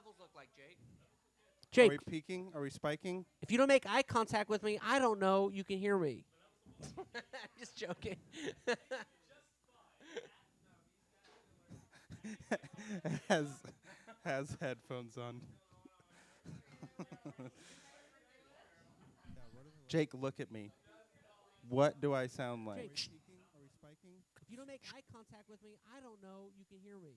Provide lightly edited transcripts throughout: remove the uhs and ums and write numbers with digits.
levels look like, Jake? Are Jake, we peaking? Are we spiking? if you don't make eye contact with me, I don't know you can hear me. Just joking. has headphones on. Jake, look at me. What do I sound like? Jake, Are we peaking? Are we spiking? If you don't make eye contact with me, I don't know you can hear me.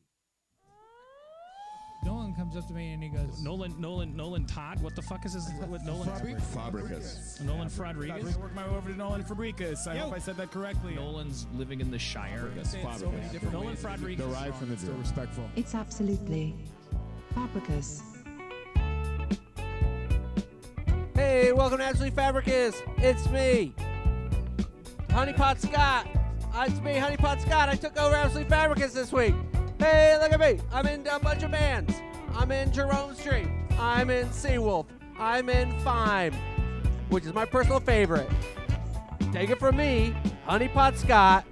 Nolan comes up to me and he goes, Nolan Todd? What the fuck is this? What Nolan? Fabricius. Nolan Rodriguez? I worked my way over to Nolan Fabricius. I hope I said that correctly. Nolan's living in the Shire. So many different Nolan ways. Rodriguez. Derived from the Still Jew. respectful. It's absolutely Fabricus. Hey, welcome to Absolutely Fabricus. It's me, Honeypot Scott. It's me, Honeypot Scott. I took over Absolutely Fabricus this week. Hey, look at me. I'm in a bunch of bands. I'm in Jerome Street. I'm in Seawolf. I'm in Fime, which is my personal favorite. Take it from me, Honeypot Scott,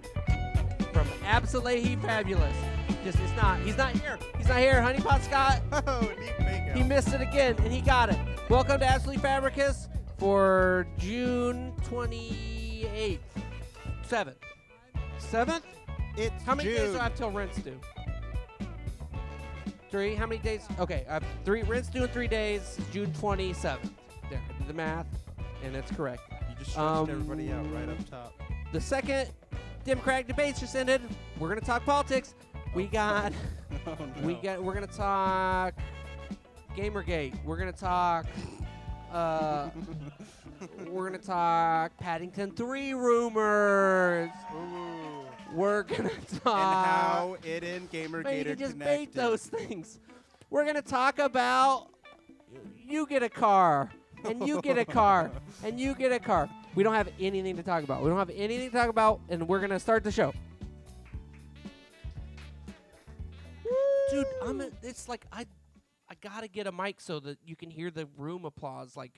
from Absolutely Fabulous. Just, he's not here. He's not here. Honeypot Scott. Oh, neat makeout. He missed it again, and he got it. Welcome to Absolutely Fabricus for June 28th. 7th. 7th? It's How many June. days do I have till rent's due? 3? How many days? Okay, I have 3. Rent's due in 3 days. June 27th. There, I did the math, and it's correct. You just stretched everybody out right up top. The second Democratic debates just ended. We're gonna talk politics. We got. Oh, no. We're gonna talk Gamergate. We're gonna talk. We're gonna talk Paddington 3 rumors. Ooh. We're gonna talk. And how it and Man, you Gamergate are can just connected. bait those things. We're gonna talk about you get a car, and you get a car, and you get a car. We don't have anything to talk about. We don't have anything to talk about, and we're gonna start the show. Dude, it's like I gotta get a mic so that you can hear the room applause. Like,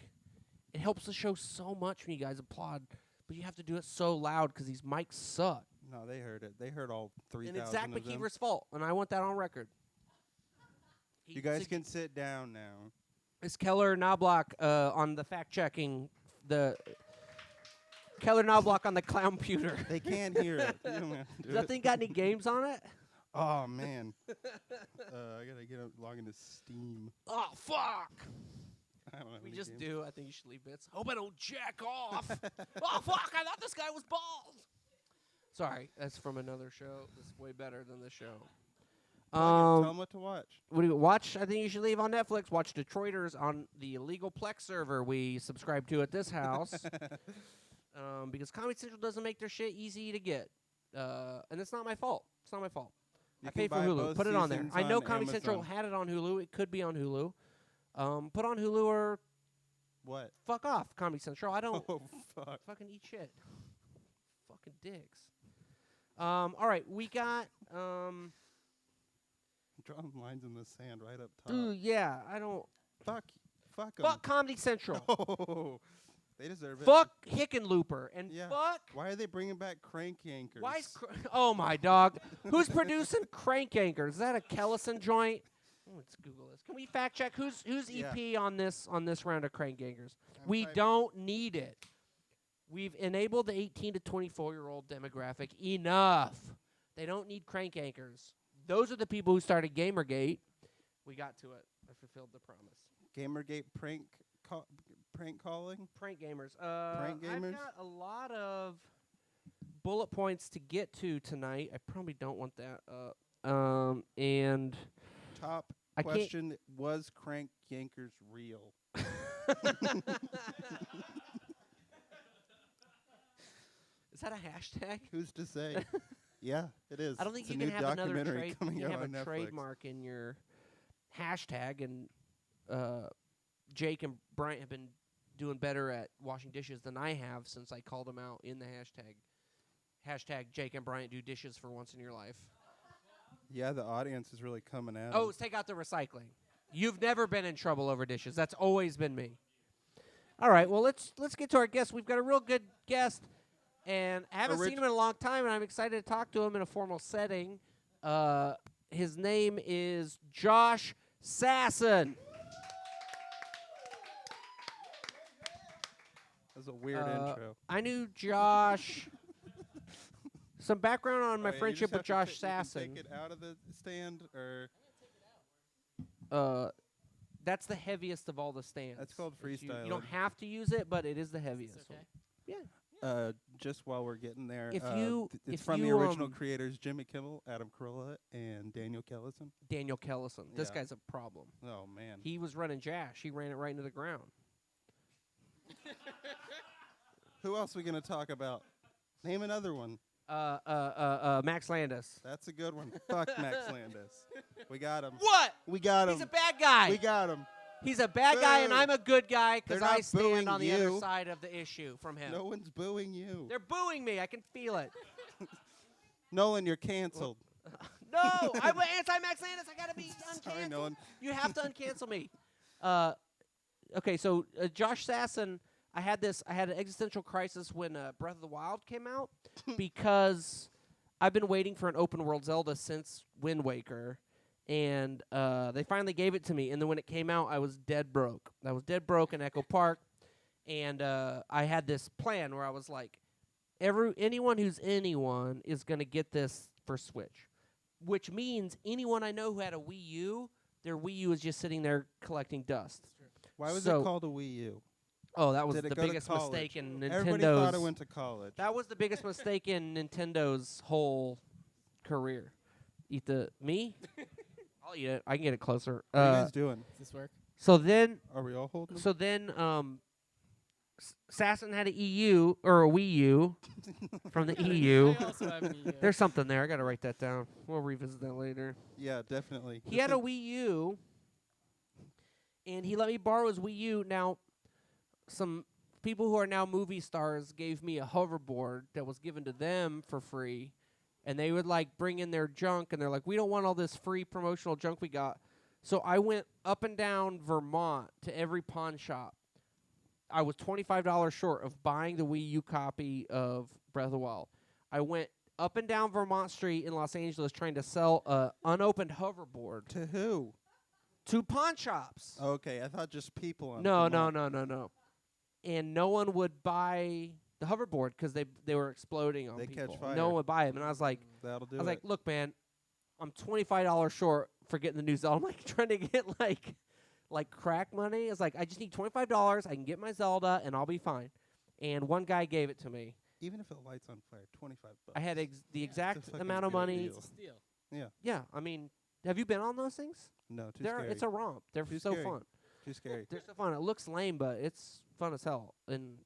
it helps the show so much when you guys applaud, but you have to do it so loud because these mics suck. No, they heard it. They heard all 3,000 And it's Zach of them. McKeever's fault, and I want that on record. You guys can sit down now. It's Keller Knobloch on the fact-checking. The Keller Knobloch on the clown computer. They can't hear it. You don't have to do Does that it. thing got any games on it? Oh, man. I got to log into Steam. Oh, fuck. I don't have We any just games. do. I think you should leave bits. Hope I don't jack off. Oh, fuck. I thought this guy was bald. Sorry. That's from another show. That's way better than this show. Tell them what to watch. What do you watch? I think you should leave on Netflix. Watch Detroiters on the illegal Plex server we subscribe to at this house. Because Comedy Central doesn't make their shit easy to get. And it's not my fault. It's not my fault. You I can paid for buy Hulu. both Put it on there. seasons I know on Comedy Central Amazon. had it on Hulu. It could be on Hulu. Put on Hulu or What? fuck off, Comedy Central. I don't Oh, fuck. fucking eat shit. Fucking dicks. All right, we got Drawing lines in the sand right up top. dude, yeah, I don't Fuck 'em. fuck Comedy Central. Oh, they deserve it. Fuck Hickenlooper and Yeah. fuck Why are they bringing back Crank Yankers? why is oh my dog. Who's producing Crank Anchors? Is that a Kellison joint? Let's Google this. Can we fact check who's EP on this round of Crank Anchors? We typing. don't need it. We've enabled the 18 to 24-year-old demographic enough. They don't need Crank Anchors. Those are the people who started Gamergate. We got to it. I fulfilled the promise. Gamergate prank calling? Prank gamers. Prank gamers? I've got a lot of bullet points to get to tonight. I probably don't want that up. And Top I can't- question, was Crank Yankers real? is that a hashtag? Who's to say? Yeah, it is. I don't think It's you a can new have another documentary trade. coming You can out have on a Netflix. trademark in your hashtag, and Jake and Bryant have been doing better at washing dishes than I have since I called them out in the hashtag. Hashtag Jake and Bryant do dishes for once in your life. Yeah, the audience is really coming out. Oh, take out the recycling. You've never been in trouble over dishes. That's always been me. All right, well let's get to our guest. We've got a real good guest, and I haven't seen him in a long time, and I'm excited to talk to him in a formal setting. His name is Josh Sasson. That's a weird intro. I knew Josh. Some background on my Oh, yeah, you friendship just with have to Josh ta- you can Sasson. Take it out of the stand, or That's the heaviest of all the stands. That's called You freestyling. don't have to use it, but it is the heaviest okay? one. Yeah. just while we're getting there, If you- it's if from the you, original um, creators Jimmy Kimmel, Adam Carolla, and Daniel Kellison. Daniel Kellison. This Yeah. guy's a problem. Oh man, He was running Jash. He ran it right into the ground. who else are we gonna talk about? Name another one. Max Landis. That's a good one. Fuck Max Landis. We got him. What? We got him. He's a bad guy. We got him. He's a bad guy, and Boo. I'm a good guy because They're I not stand booing on the other you. side of the issue from him. No one's booing you. They're booing me. I can feel it. Nolan, you're canceled. No, I'm anti-Max Landis. I gotta be uncanceled. Sorry, Nolan. You have to uncancel me. Okay, so Josh Sasson, I had an existential crisis when Breath of the Wild came out because I've been waiting for an open world Zelda since Wind Waker, and they finally gave it to me. And then when it came out, I was dead broke. I was dead broke in Echo Park, and I had this plan where I was like, anyone who's anyone is gonna get this for Switch, which means anyone I know who had a Wii U, their Wii U is just sitting there collecting dust. Why was So- it called a Wii U? Oh, that was Did it the go to biggest college? mistake in Everybody thought it Nintendo's. went to college. That was the biggest mistake in Nintendo's whole career. Eat me? I'll eat it. I can get it closer. What are you guys doing? Does this work? So then, Are we all holding? Sasson had a EU or a Wii U from the EU. I also have an EU. There's something there. I gotta write that down. We'll revisit that later. Yeah, definitely. He had a Wii U, and he let me borrow his Wii U. Now, some people who are now movie stars gave me a hoverboard that was given to them for free, and they would like bring in their junk, and they're like, "We don't want all this free promotional junk we got." So I went up and down Vermont to every pawn shop. I was $25 short of buying the Wii U copy of Breath of the Wild. I went up and down Vermont Street in Los Angeles trying to sell a unopened hoverboard To who? to pawn shops. Okay, I thought just people. On No. Vermont. And no one would buy the hoverboard because they were exploding on They people. catch fire. No one would buy them. And I was like, That'll do I was it. like, look, man, I'm $25 short for getting the new Zelda. I'm like trying to get like crack money. It's like I just need $25. I can get my Zelda and I'll be fine. And one guy gave it to me. Even if it lights on fire, $25. I had the exact fucking amount of good money. deal. It's a steal. Yeah. Yeah, I mean, have you been on those things? No, too They're scary. It's a romp. They're Too so scary. fun. Too scary. They're so fun. It looks lame, but it's fun as hell. And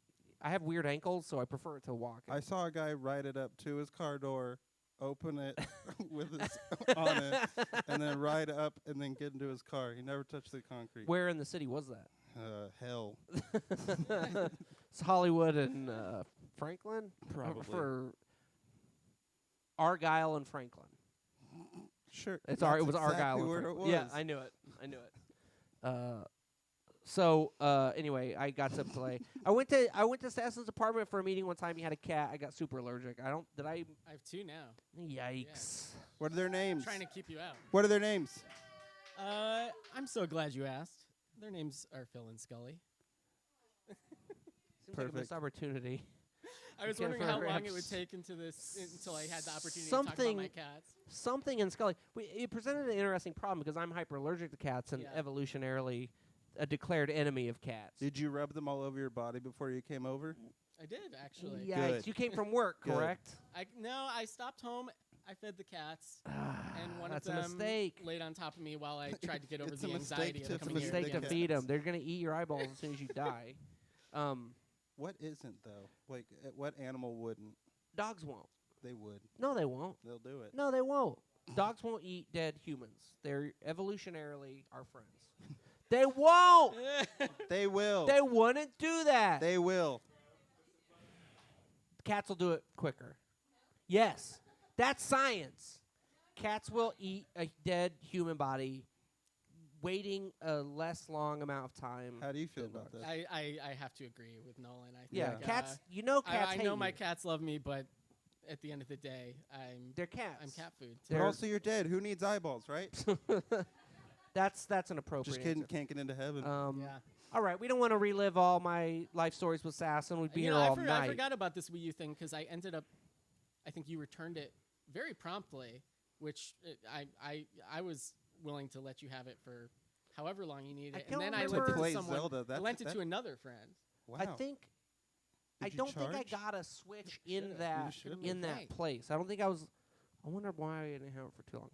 I have weird ankles, so I prefer to walk. I saw a guy ride it up to his car door, open it with his on it, and then ride up and then get into his car. He never touched the concrete. Where in the city was that? Hell. It's Hollywood and Franklin? Probably. For Argyle and Franklin. Sure. It was that's Argyle. exactly and where it Franklin. was. Yeah, I knew it. So anyway, I got to play. I went to Sasson's apartment for a meeting one time. He had a cat. I got super allergic. I have two now. Yikes. What are their names? Trying to keep you out. What are their names? I'm so glad you asked. Their names are Phil and Scully. Seems like a missed Perfect. opportunity. I was can't wondering how long it perhaps would take until I had the opportunity to talk about Something- my cats. Something in Scully. It presented an interesting problem because I'm hyper allergic to cats and Yeah. evolutionarily a declared enemy of cats. Did you rub them all over your body before you came over? I did actually. Yikes. Good. You came from work, Good. correct? I stopped home. I fed the cats, and one That's of a them mistake. laid on top of me while I tried to get over It's the a mistake anxiety to of coming It's a here. feed mistake the to cats. feed them. They're going to eat your eyeballs as soon as you die. What isn't though? Like what animal wouldn't? Dogs won't. They would. No, they won't. They'll do it. No, they won't. Dogs won't eat dead humans. They're evolutionarily our friends. They won't. They will. They wouldn't do that. They will. Cats will do it quicker. Yes, that's science. Cats will eat a dead human body, waiting a less long amount of time. How do you feel than about dogs. that? I have to agree with Nolan. I think, Yeah, Yeah. cats. You know, cats I hate know my you. cats love me, but at the end of the day, They're cats. I'm cat food. But They're- also, you're dead. Who needs eyeballs, right? That's an appropriate. Just kidding, answer. can't get into heaven. Yeah. All right, we don't want to relive all my life stories with Sasson. We'd be You here know, all I night. forgot about this Wii U thing because I ended up. I think you returned it very promptly, which I was willing to let you have it for however long you needed I it, don't and then I remember- lent it To play to someone. Zelda, I that's- lent it that- to another friend. wow. I think. I Did you don't think I charge? got a Switch You in should've. that You should've. in that Okay. place. I don't think I was. I wonder why I didn't have it for too long.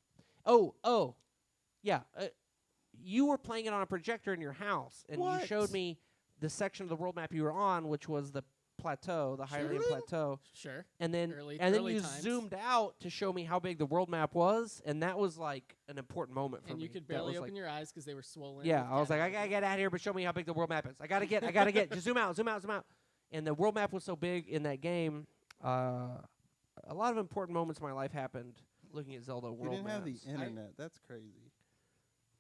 Oh, yeah. You were playing it on a projector in your house, and you What? showed me the section of the world map you were on, which was the plateau, the Hylian Sure. plateau, Sure. and then Early you times. zoomed out to show me how big the world map was, and that was like an important moment for And me. you could That barely was open like, your eyes because they were swollen. yeah, with I was like, I cat gotta eyes. get out of here, but show me how big the world map is. I gotta get, just zoom out. And the world map was so big in that game. A lot of important moments in my life happened looking at Zelda You world didn't have the maps. internet. That's crazy.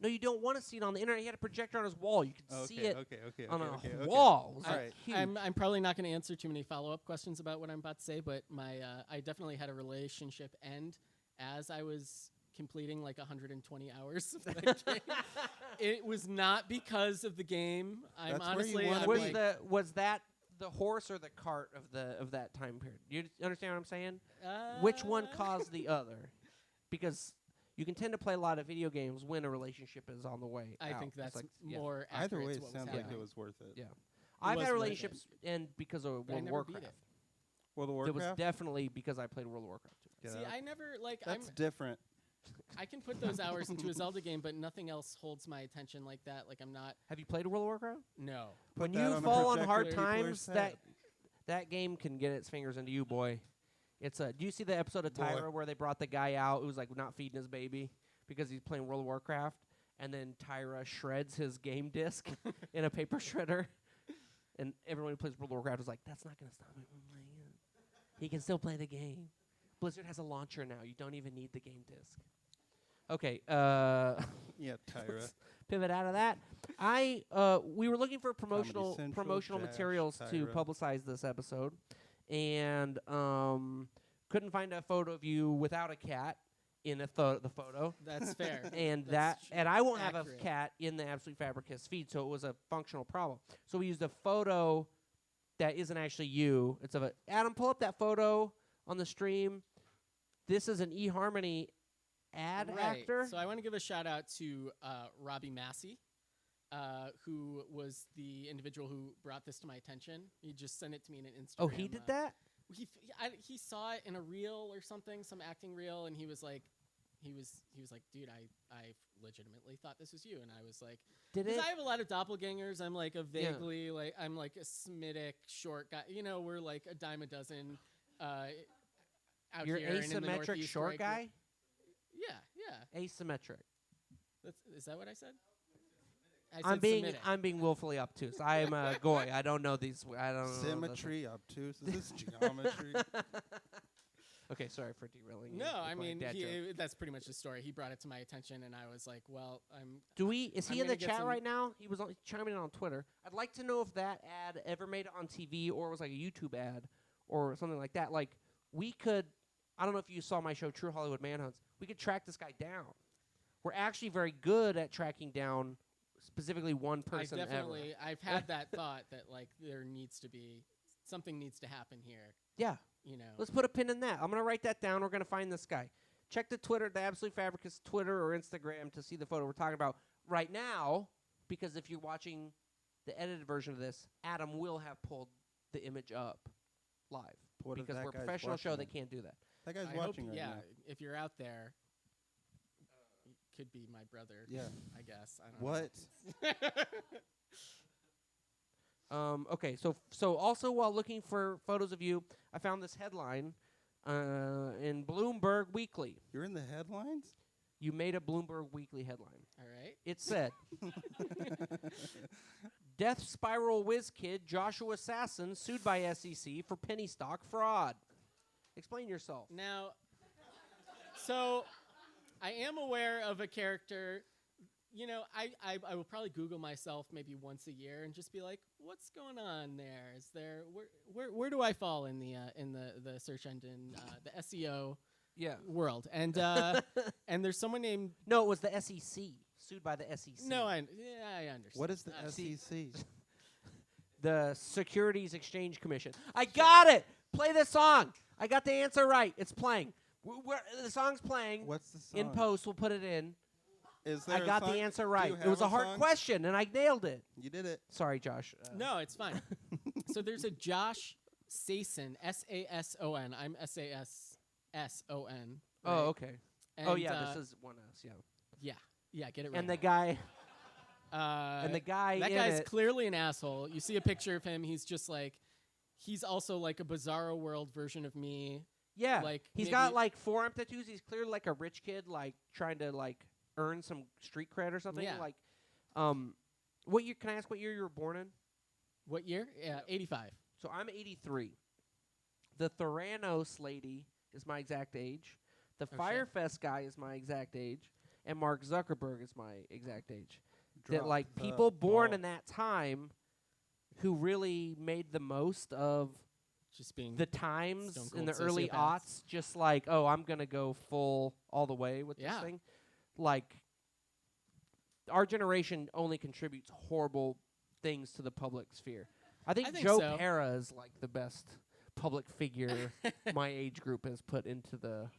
No, you don't want to see it on the internet. He had a projector on his wall. You could see it Okay. on a okay. wall. It was All like right. huge. I'm probably not going to answer too many follow-up questions about what I'm about to say, but I definitely had a relationship end as I was completing like 120 hours of that game. It was not because of the game. I'm That's where you honestly wanna I'm was like, was that the horse or the cart of that time period? You understand what I'm saying? Which one caused the other? Because you can tend to play a lot of video games when a relationship is on the way. I out. think It's that's like, yeah. more Either accurate way, to it what was sounds like happening. it was worth it. Yeah. I've was had worth it. relationships end because of But I World of never beat Warcraft. it. World of It was Warcraft. definitely because I played World of Warcraft too. Get See, out. I never like That's different. I can put those hours into a Zelda game, but nothing else holds my attention like that. Like I'm not. Have you played World of Warcraft? No. When Put that you on a fall on projector, hard people are times, sad. that game can get its fingers into you, boy. It's a. Do you see the episode of Boy. Tyra where they brought the guy out who was like not feeding his baby because he's playing World of Warcraft, and then Tyra shreds his game disc in a paper shredder, and everyone who plays World of Warcraft is like, "That's not going to stop him from playing it. He can still play the game." Blizzard has a launcher now. You don't even need the game disc. Okay. Yeah, Tyra. Let's pivot out of that. We were looking for promotional Central, Jash, materials to Tyra. publicize this episode, and couldn't find a photo of you without a cat in the photo. That's fair. And That's and I won't have accurate. a cat in the Absolute Fabricus feed, so it was a functional problem. So we used a photo that isn't actually you. It's of a Adam. Pull up that photo on the stream. This is an eHarmony ad Right. actor. So I want to give a shout out to Robbie Massey, who was the individual who brought this to my attention. He just sent it to me in an Instagram. Oh, he did that? He saw it in a reel or something, some acting reel, and he was like, dude, I legitimately thought this was you, and I was like, Did because it? I have a lot of doppelgangers. I'm like a vaguely I'm like a Semitic short guy. You know, we're like a dime a dozen. Out You're here and in the asymmetric Northeast short where I grew- guy? Yeah. Asymmetric. Is that what I said? I I'm said being Semitic. willfully obtuse. I am a goy. I don't know these. I don't know. Symmetry, obtuse. Is this geometry? Okay, sorry for derailing. you No, with I my mean dad joke. that's pretty much the story. He brought it to my attention, and I was like, "Well, I'm." Do we? Is he I'm in the gonna get chat some- right now? He was chiming in on Twitter. I'd like to know if that ad ever made it on TV or was like a YouTube ad or something like that. Like we could. I don't know if you saw my show, True Hollywood Manhunts. We could track this guy down. We're actually very good at tracking down specifically one person I've had that thought that like there needs to be something needs to happen here. Yeah. You know. Let's put a pin in that. I'm going to write that down. We're going to find this guy. Check the Twitter, the Absolute Fabricus Twitter or Instagram to see the photo we're talking about right now, because if you're watching the edited version of this, Adam will have pulled the image up live. What if because that we're a guy's professional show watching that it? can't do that. That guy's I hope, watching right yeah, now. if you're out there, could be my brother. Yeah. I guess. I don't What? know. Okay, so also while looking for photos of you, I found this headline in Bloomberg Weekly. You're in the headlines? You made a Bloomberg Weekly headline. All right. It said, Death Spiral Whiz Kid Joshua Assassin sued by SEC for penny stock fraud. Explain yourself. Now, so I am aware of a character. You know, I will probably Google myself maybe once a year and just be like, what's going on there? Is there where do I fall in the search engine the SEO Yeah. world? And and there's someone named No, it was the SEC. sued by the SEC. No, I understand. What is the see- SEC? The Securities Exchange Commission. I got it. Play the song. I got the answer right. It's playing. The song's playing. What's the song? In post, we'll put it in. Is there I a got song? the answer Do right. you It was have a hard song? question, and I nailed it. You did it. Sorry, Josh. No, it's fine. So there's a Josh Sason, Sason. I'm Sason. Oh, okay. And, oh, yeah, this is one S, yeah. Yeah, get it right. And the guy, that in guy's it, clearly an asshole. You see a picture of him. He's just like, he's also like a Bizarro World version of me. yeah, like, he's maybe- got like forearm tattoos. He's clearly like a rich kid, like trying to like earn some street cred or something. Yeah. Like, what year? Can I ask what year you were born in? What year? Yeah, 85. So I'm 83. The Theranos lady is my exact age. The Oh, shit. Firefest guy is my exact age, and Mark Zuckerberg is my exact age. That Drop like the people born ball. in that time, who really made the most of Just being the times Stone in the cold early sociopaths. aughts, just like, oh, I'm gonna go full all the way with Yeah. this thing. Like, our generation only contributes horrible things to the public sphere. I think think Joe so. Pera is like the best public figure my age group has put into the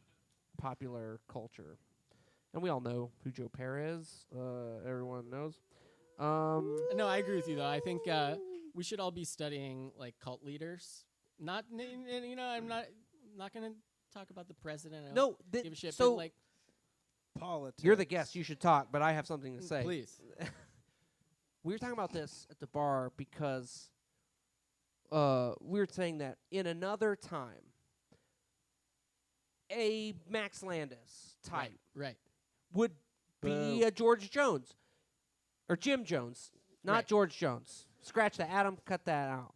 popular culture. And we all know who Joe Pera is. Everyone knows. No, I agree with you though. I think we should all be studying like cult leaders. Not, you know, I'm not gonna talk about the president. I don't No, give a shit. so but like, Politics. you're the guest. You should talk, but I have something to say. please. We were talking about this at the bar because we were saying that in another time, a Max Landis type Right. would be Boo. a George Jones or Jim Jones, not Right. George Jones. Scratch that. Adam, cut that out.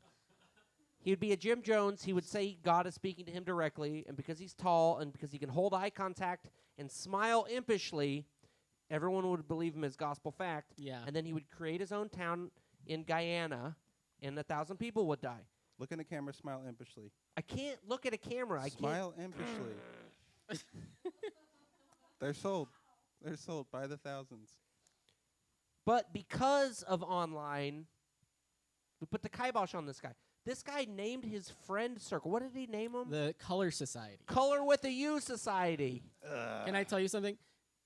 He would be a Jim Jones. He would say God is speaking to him directly, and because he's tall and because he can hold eye contact and smile impishly, everyone would believe him as gospel fact. Yeah. And then he would create his own town in Guyana, and 1,000 people would die. Look in the camera, smile impishly. I can't look at a camera. I can't. Smile impishly. They're sold. They're sold by the thousands. But because of online, we put the kibosh on this guy. This guy named his friend circle. What did he name him? The Color Society. Color with a U Society. Can I tell you something?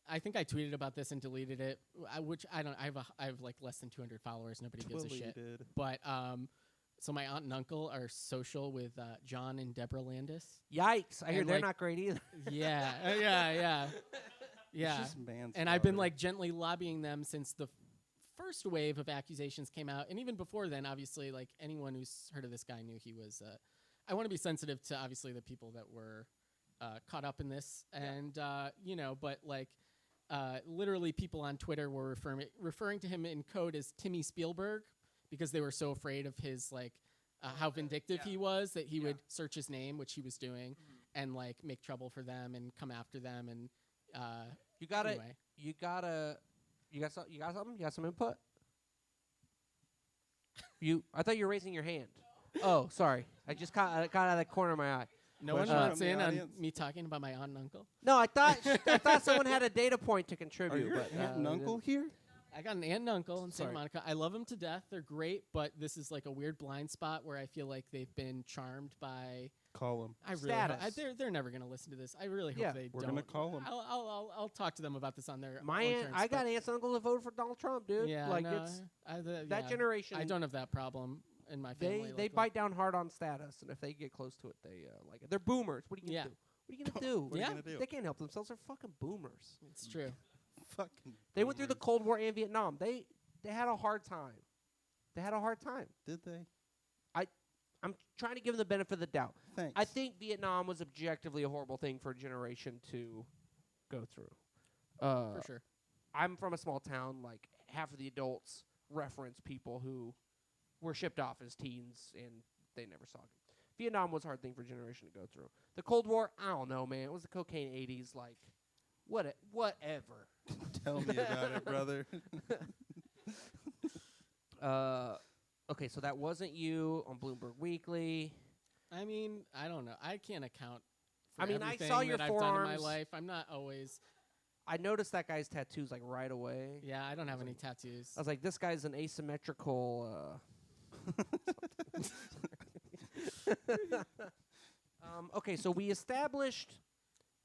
I think I tweeted about this and deleted it, which I don't. I have like less than 200 followers. Nobody gives a Twilly shit. did. But so my aunt and uncle are social with John and Deborah Landis. Yikes. I hear And, they're like, not great either. Yeah, yeah. It's just manslaughter. And I've been like gently lobbying them since the first wave of accusations came out, and even before then, obviously, like anyone who's heard of this guy knew he was. I want to be sensitive to obviously the people that were caught up in this, and you know, but like literally, people on Twitter were referring to him in code as Timmy Spielberg because they were so afraid of his like how vindictive he was that he would search his name, which he was doing, and like make trouble for them and come after them and. You got Anyway. You got something? You got some input? I thought you were raising your hand. Oh, sorry. I just caught out of the corner of my eye. No one Question wants from the in on audience? me talking about my aunt and uncle. No, I thought someone had a data point to Are contribute. your but, aunt and they uncle didn't. here? I got an aunt and uncle in Santa Sorry. Monica. I love them to death. They're great, but this is like a weird blind spot where I feel like they've been charmed by. Call them. I really. Ho- Status. they're never gonna listen to this. I really hope Yeah, they we're don't. gonna call 'em. I'll talk to them about this on their My own aunt, terms, I got but aunts and uncles that voted for Donald Trump, dude. Yeah, like no, it's that that generation. I don't have that problem in my family. They luckily. bite down hard on status, and if they get close to it, they like it. They're boomers. What are you gonna Yeah. do? What are you gonna do? What are Yeah. you gonna do? They can't help themselves. They're fucking boomers. It's true. Fucking. They went through the boomers. Cold War and Vietnam. They had a hard time. They had a hard time. Did they? I'm trying to give them the benefit of the doubt. Thanks. I think Vietnam was objectively a horrible thing for a generation to go through. For sure. I'm from a small town. Like half of the adults reference people who were shipped off as teens and they never saw it. Vietnam was a hard thing for a generation to go through. The Cold War, I don't know, man. It was the cocaine 80s. Like, whatever. Tell me about it, brother. Okay, so that wasn't you on Bloomberg Weekly. I mean, I don't know. I can't account for I mean, I everything saw your that I've done in my forearms. life. I'm not always I noticed that guy's tattoos like right away. Yeah, I don't have any tattoos. I was like, this guy's an asymmetrical. Okay, so we established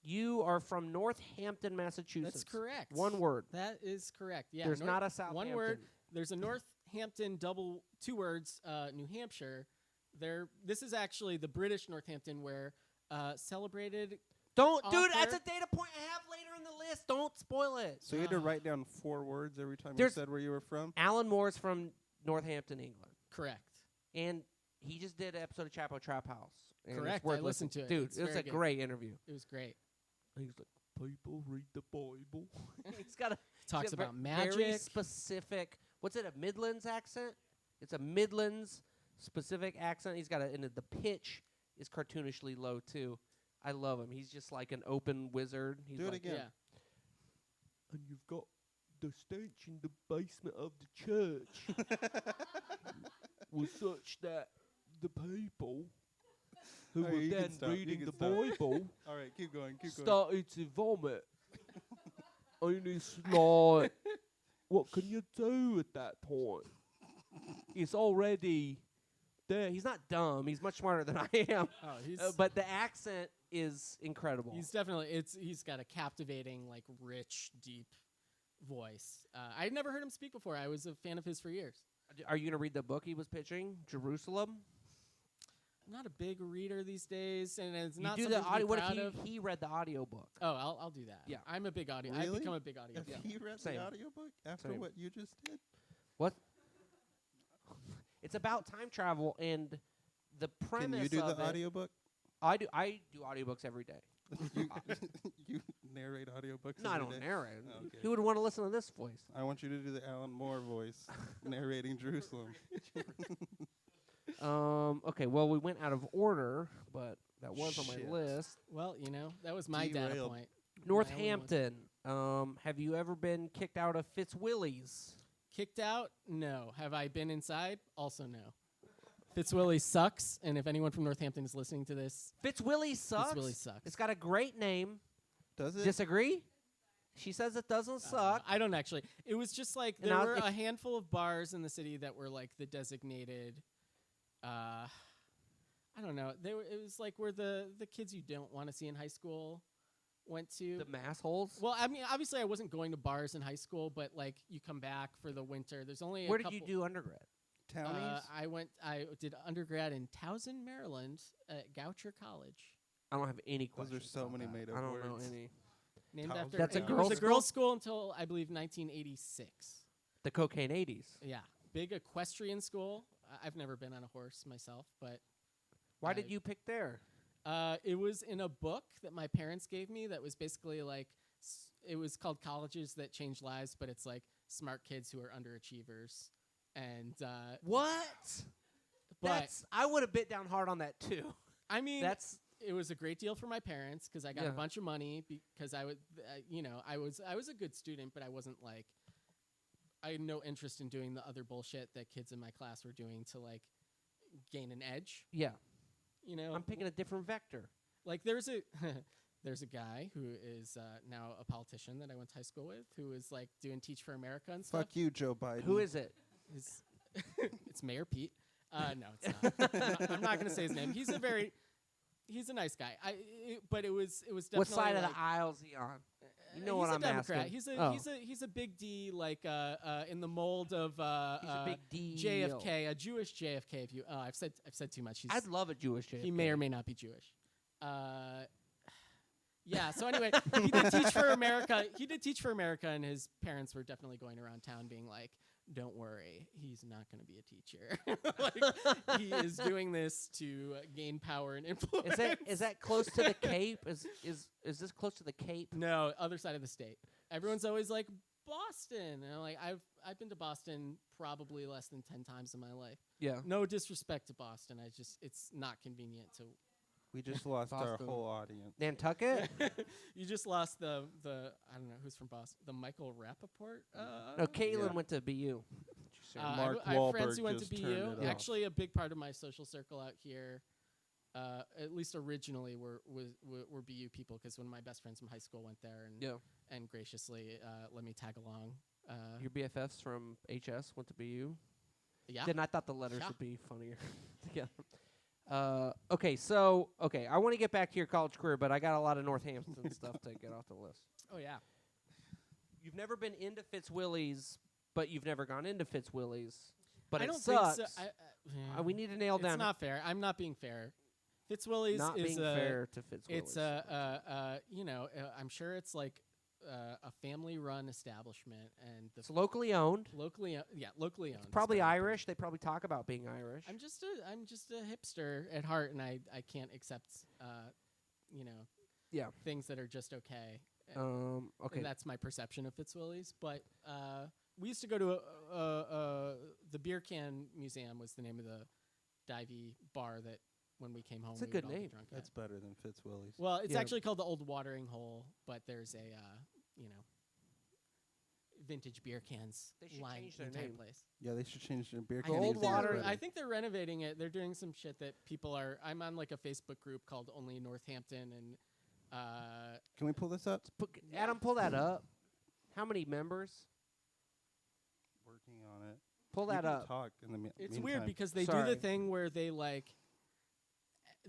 you are from Northampton, Massachusetts. That's correct. One word. That is correct. Yeah. There's not a Southampton. One word. There's a Northampton double 2 words, New Hampshire. This is actually the British Northampton where celebrated. Don't, dude. author- That's a data point I have later in the list. Don't spoil it. So you had to write down 4 words every time you There's- said where you were from? Alan Moore's from Northampton, England, Correct. and he just did an episode of Chapo Trap House. And it's Correct, worth I listened to it. Dude, It's it was very a good. great interview. It was great. He's like, people read the Bible. He's got a Talks he's got about very magic. specific. What's it? A Midlands accent? It's a Midlands specific accent. He's got and the pitch is cartoonishly low too. I love him. He's just like an open wizard. He's Do it like, again. Yeah. And you've got the stage in the basement of the church was such that the people who Alright, were you can then stop, you reading can the stop. Bible All right, keep going. started to vomit. And it's like, what can you do at that point? It's already there. He's not dumb. He's much smarter than I am. Oh, he's But the accent is incredible. he's definitely he's got a captivating, like, rich, deep voice. I'd never heard him speak before. I was a fan of his for years. Are you going to read the book he was pitching, Jerusalem? I'm not a big reader these days, and it's You not do something the to be audio. What proud if of. he read the audio book? Oh, I'll do that. Yeah. I'm a big audio. I've Really? become a big audio. If Yeah. he read Same. the audiobook after Same. what you just did? What? It's about time travel, and the premise Can you do of the it, audiobook? I do audiobooks every day. You narrate audiobooks No, I every don't day? narrate. Okay. Who would want to listen to this voice? I want you to do the Alan Moore voice narrating Jerusalem. Okay, well, we went out of order, but that was on Shit. my list. Well, that was my data Derailed. point. Northampton. Have you ever been kicked out of Fitzwillies? Kicked out? No. Have I been inside? Also no. Fitzwillie sucks, and if anyone from Northampton is listening to this, Fitzwillies sucks. Fitzwillie sucks. It's got a great name. Does it? Disagree? She says it doesn't suck. I don't actually. It was just like And there I- were a handful of bars in the city that were like the designated. I don't know. It was like where the kids you don't want to see in high school went to. The massholes. Well, I mean, obviously, I wasn't going to bars in high school, but like you come back for the winter. There's only Where a did you couple- do undergrad? Townies? I did undergrad in Towson, Maryland, at Goucher College, I don't have any Those are questions. so about many that. made-up I don't know words. any. named Towson. after. That's a it girls' was a girls' school until I believe 1986. The cocaine 80s. Yeah, big equestrian school. I've never been on a horse myself, but Why I- did you pick there? it was in a book that my parents gave me that was basically like it was called Colleges That Change Lives, but it's like smart kids who are underachievers. And What? but I would have bit down hard on that too. I mean, That's it was a great deal for my parents because I got Yeah. a bunch of money because I would, I was a good student, but I wasn't like I had no interest in doing the other bullshit that kids in my class were doing to like gain an edge. yeah. I'm picking a different vector. like there's a there's a guy who is now a politician that I went to high school with who is like doing Teach for America and stuff. Fuck you, Joe Biden. Who is it? His it's Mayor Pete. No, it's not. I'm not going to say his name. He's a nice guy. But it was definitely What side of like, the aisle is he on? You know he's what a I'm Democrat. asking. He's a big D, like in the mold of He's a big D. JFK, a Jewish JFK. If you, I've said too much. I'd love a Jewish JFK. He may or may not be Jewish. Yeah. So anyway, he did Teach for America. He did Teach for America, and his parents were definitely going around town being like, "Don't worry, he's not going to be a teacher. Like, he is doing this to gain power and influence." Is that close to the Cape? Is this close to the Cape? No, other side of the state. Everyone's always like Boston, and I'm like, I've been to Boston probably less than 10 times in my life. Yeah. No disrespect to Boston, it's not convenient to. We just lost our Boston. whole audience. Nantucket? You just lost the I don't know who's from Boston. The Michael Rappaport. No, Caitlin Yeah. went to BU. Mark I have friends Wahlberg who went to just BU. turned it off. Actually, a big part of my social circle out here, at least originally, were BU people because one of my best friends from high school went there, and Yeah. and graciously let me tag along. Your BFFs from HS went to BU. Yeah. Then I thought the letters Yeah. would be funnier together. Okay, I want to get back to your college career, but I got a lot of Northampton stuff to get off the list. Oh yeah. You've never been into Fitzwillies, but you've never gone into Fitzwillies. But I it don't sucks. think so. We need to nail It's down. not fair. I'm not being fair. Fitzwillies not is being fair to Fitzwillies. It's I'm sure it's like a family-run establishment, and It's locally owned. locally owned. Locally owned. Probably It's better. Irish. They probably talk about being Irish. I'm just a hipster at heart, and I can't accept Yeah. things that are just okay. Okay. And that's my perception of Fitzwillies. But we used to go to the Beer Can Museum was the name of the divey bar that when we came home. It's a we good would all get name. drunk That's at. better than Fitzwillies. Well, it's Yeah. actually called the Old Watering Hole, but there's a vintage beer cans They should line change the their entire name. place. Yeah, they should change their beer The can. old names. water- I think they're renovating it. They're doing some shit that people are. I'm on like a Facebook group called Only Northampton, and Can we pull this up? Adam, pull that up. How many members? Working on it. Pull You that can up. Talk in the it's meantime. weird because they do Sorry. the thing where they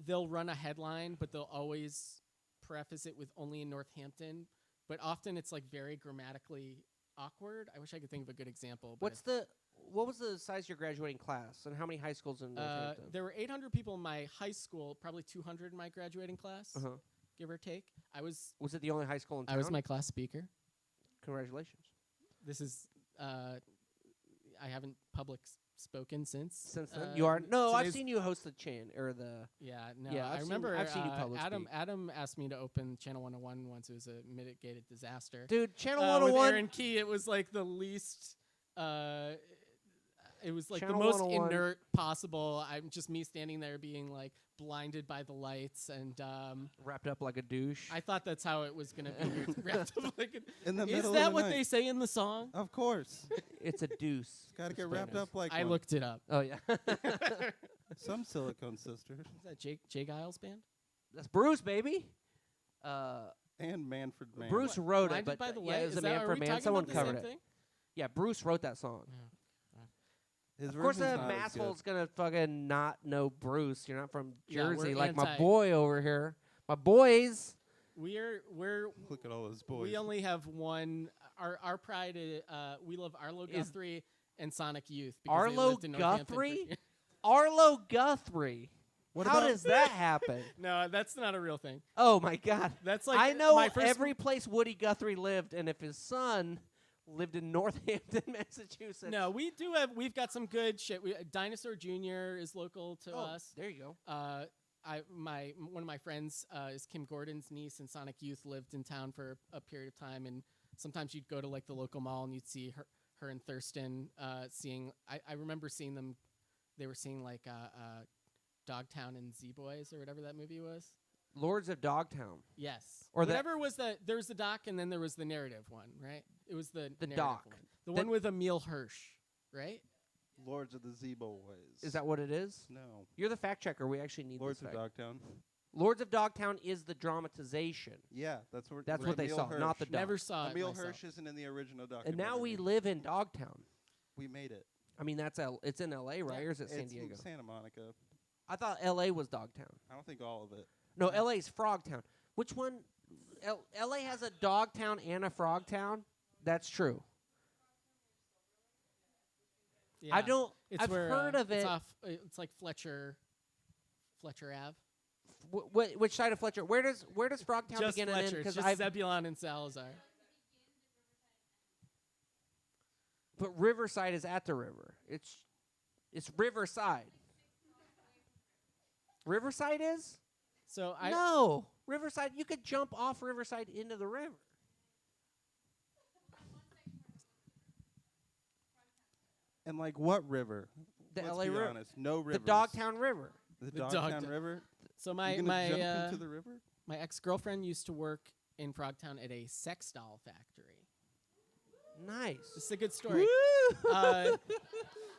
they'll run a headline, but they'll always preface it with Only in Northampton. But often it's like very grammatically awkward. I wish I could think of a good example. But What was the size of your graduating class, and how many high schools in Northampton? there were 800 people in my high school, probably 200 in my graduating class, Uh-huh. give or take. Was it the only high school in town? I was my class speaker. Congratulations. This is I haven't spoken since. Since then, you are I've today's- seen you host the Chan or the. Yeah, no. Yeah, I I've remember seen you public Adam. speak. Adam asked me to open Channel 101 once. It was a mitigated disaster. Dude, Channel With 101. Aaron Key, it was like the least. It was like Channel the most 101. inert possible. I'm just me standing there being like blinded by the lights, and Wrapped up like a douche. I thought that's how it was gonna be wrapped up like. In the Is middle that of the what night. they say in the song? Of course. It's a deuce. Got to get That's what it wrapped is. up like I one. looked it up. Oh yeah. Some Silicone Sisters Is that Jay Giles band? That's Bruce, baby. and Manfred Mann. Bruce wrote it, Blinded but by the yeah, light. it was Is a that, man are for we man. talking Someone about the covered same it. thing? Yeah, Bruce wrote that song. His Of course, version's a not as masshole's good. gonna fucking not know Bruce. You're not from Yeah, we're Jersey, like my anti- boy over here. My boys. We're Look at all those boys. we only have one. Our pride. We love Arlo Is- Guthrie and Sonic Youth. Because they Arlo lived in Northampton for Guthrie? years. Arlo Guthrie. What How about- does that happen? No, that's not a real thing. Oh my God! That's like I know my first every place Woody Guthrie lived, and if his son lived in Northampton, Massachusetts. No, we've got some good shit. Dinosaur Jr. is local to Oh, us. there you go. One of my friends is Kim Gordon's niece, and Sonic Youth lived in town for a period of time. And sometimes you'd go to like the local mall and you'd see her and Thurston seeing. I remember seeing them. They were seeing like Dogtown and Z Boys or whatever that movie was. Lords of Dogtown. Yes. Or that- whatever was the there was the doc and then there was the narrative one, right? It was the narrative doc. one. The That- one with Emil Hirsch, right? Lords of the Z-Boys. Is that what it is? No. You're the fact checker. We actually need Lords this of fact. Dogtown. Lords of Dogtown is the dramatization. Yeah, that's what. That's what they Emil saw, Hirsch. not the doc. Never saw it Emil myself. Hirsch isn't in the original And documentary. now we live in Dogtown. We made it. I mean, it's in L.A., right? Yeah. Or is it San It's in Diego? Santa Monica. I thought L.A. was Dogtown. I don't think all of it. No, L.A.'s Frogtown. Which one? L.A. has a Dogtown and a Frogtown. That's true. Yeah. I don't. It's I've where, heard of it's it. off. It's like Fletcher Ave. Which side of Fletcher? Where does Frogtown Just begin and end? Fletcher. It's Because just I've Zebulon and Salazar. but Riverside is at the river. It's Riverside. Riverside is? So No, Riverside. You could jump off Riverside into the river. And like what river? The Let's LA be River. honest. No The rivers. Dogtown River. The The Dogtown Dogtown. River. So You my gonna jump into the river? my ex-girlfriend used to work in Frogtown at a sex doll factory. Nice. This is a good story.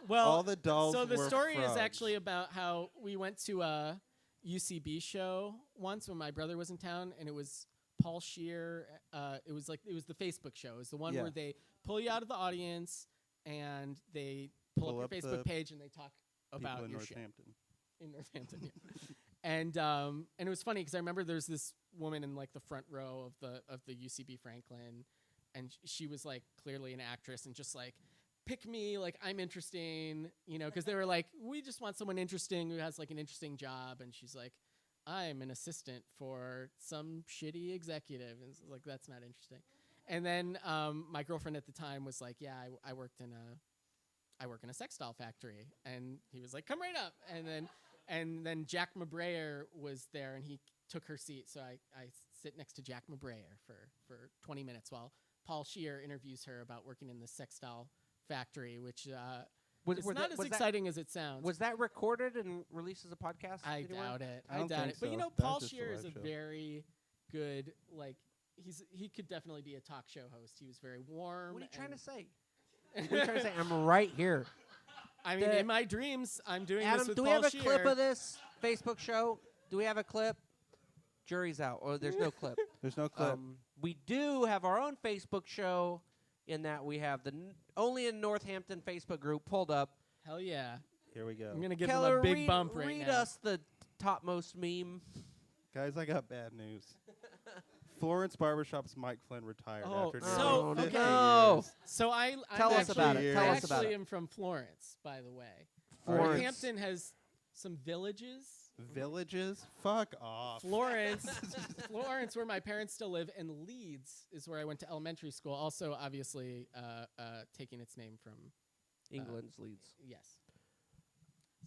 Well, All the dolls so the were story frogs. is actually about how we went to a UCB show once when my brother was in town, and it was Paul Scheer. It was the Facebook show. It was the one Yeah. where they pull you out of the audience and they pull Pull up up your the Facebook page and they talk People about in your shit Northampton. in Northampton. Yeah. And it was funny because I remember there's this woman in like the front row of the UCB Franklin, and she was like clearly an actress and just like, pick me, like I'm interesting, because they were like, we just want someone interesting who has like an interesting job, and she's like, I'm an assistant for some shitty executive, and it's like that's not interesting. And then my girlfriend at the time was like, yeah, I work in a sextile factory, and he was like, come right up, and then Jack Mabrayer was there, and he took her seat, so I sit next to Jack Mabrayer for 20 minutes while Paul Scheer interviews her about working in the sextile factory, which it's not as exciting as it sounds. Was that recorded and released as a podcast? I anywhere? doubt it. I don't doubt think it. But so. That's Paul just a Scheer is live a show. very good, like he could definitely be a talk show host. He was very warm. What are you trying to and- say? What are you trying to say? I'm right here. I mean, The- in my dreams, I'm doing Adam, this with do we Paul have a Scheer. clip of this Facebook show? Do we have a clip? Jury's out. Or there's no clip. There's no clip. We do have our own Facebook show in that we have the Only in Northampton Facebook group pulled up. Hell yeah. Here we go. I'm going to give Keller, him a big read, bump right read now. us the topmost meme. Guys, I got bad news. Florence Barbershop's Mike Flynn retired Oh, after so- nearly 50 no. years. So I'm Tell us actually, about it. Tell I us about actually it. am from Florence, by the way. Florence. Northampton has some villages. Villages? Fuck off. Florence, Florence, where my parents still live, and Leeds is where I went to elementary school. Also, obviously, taking its name from England's leads. yes.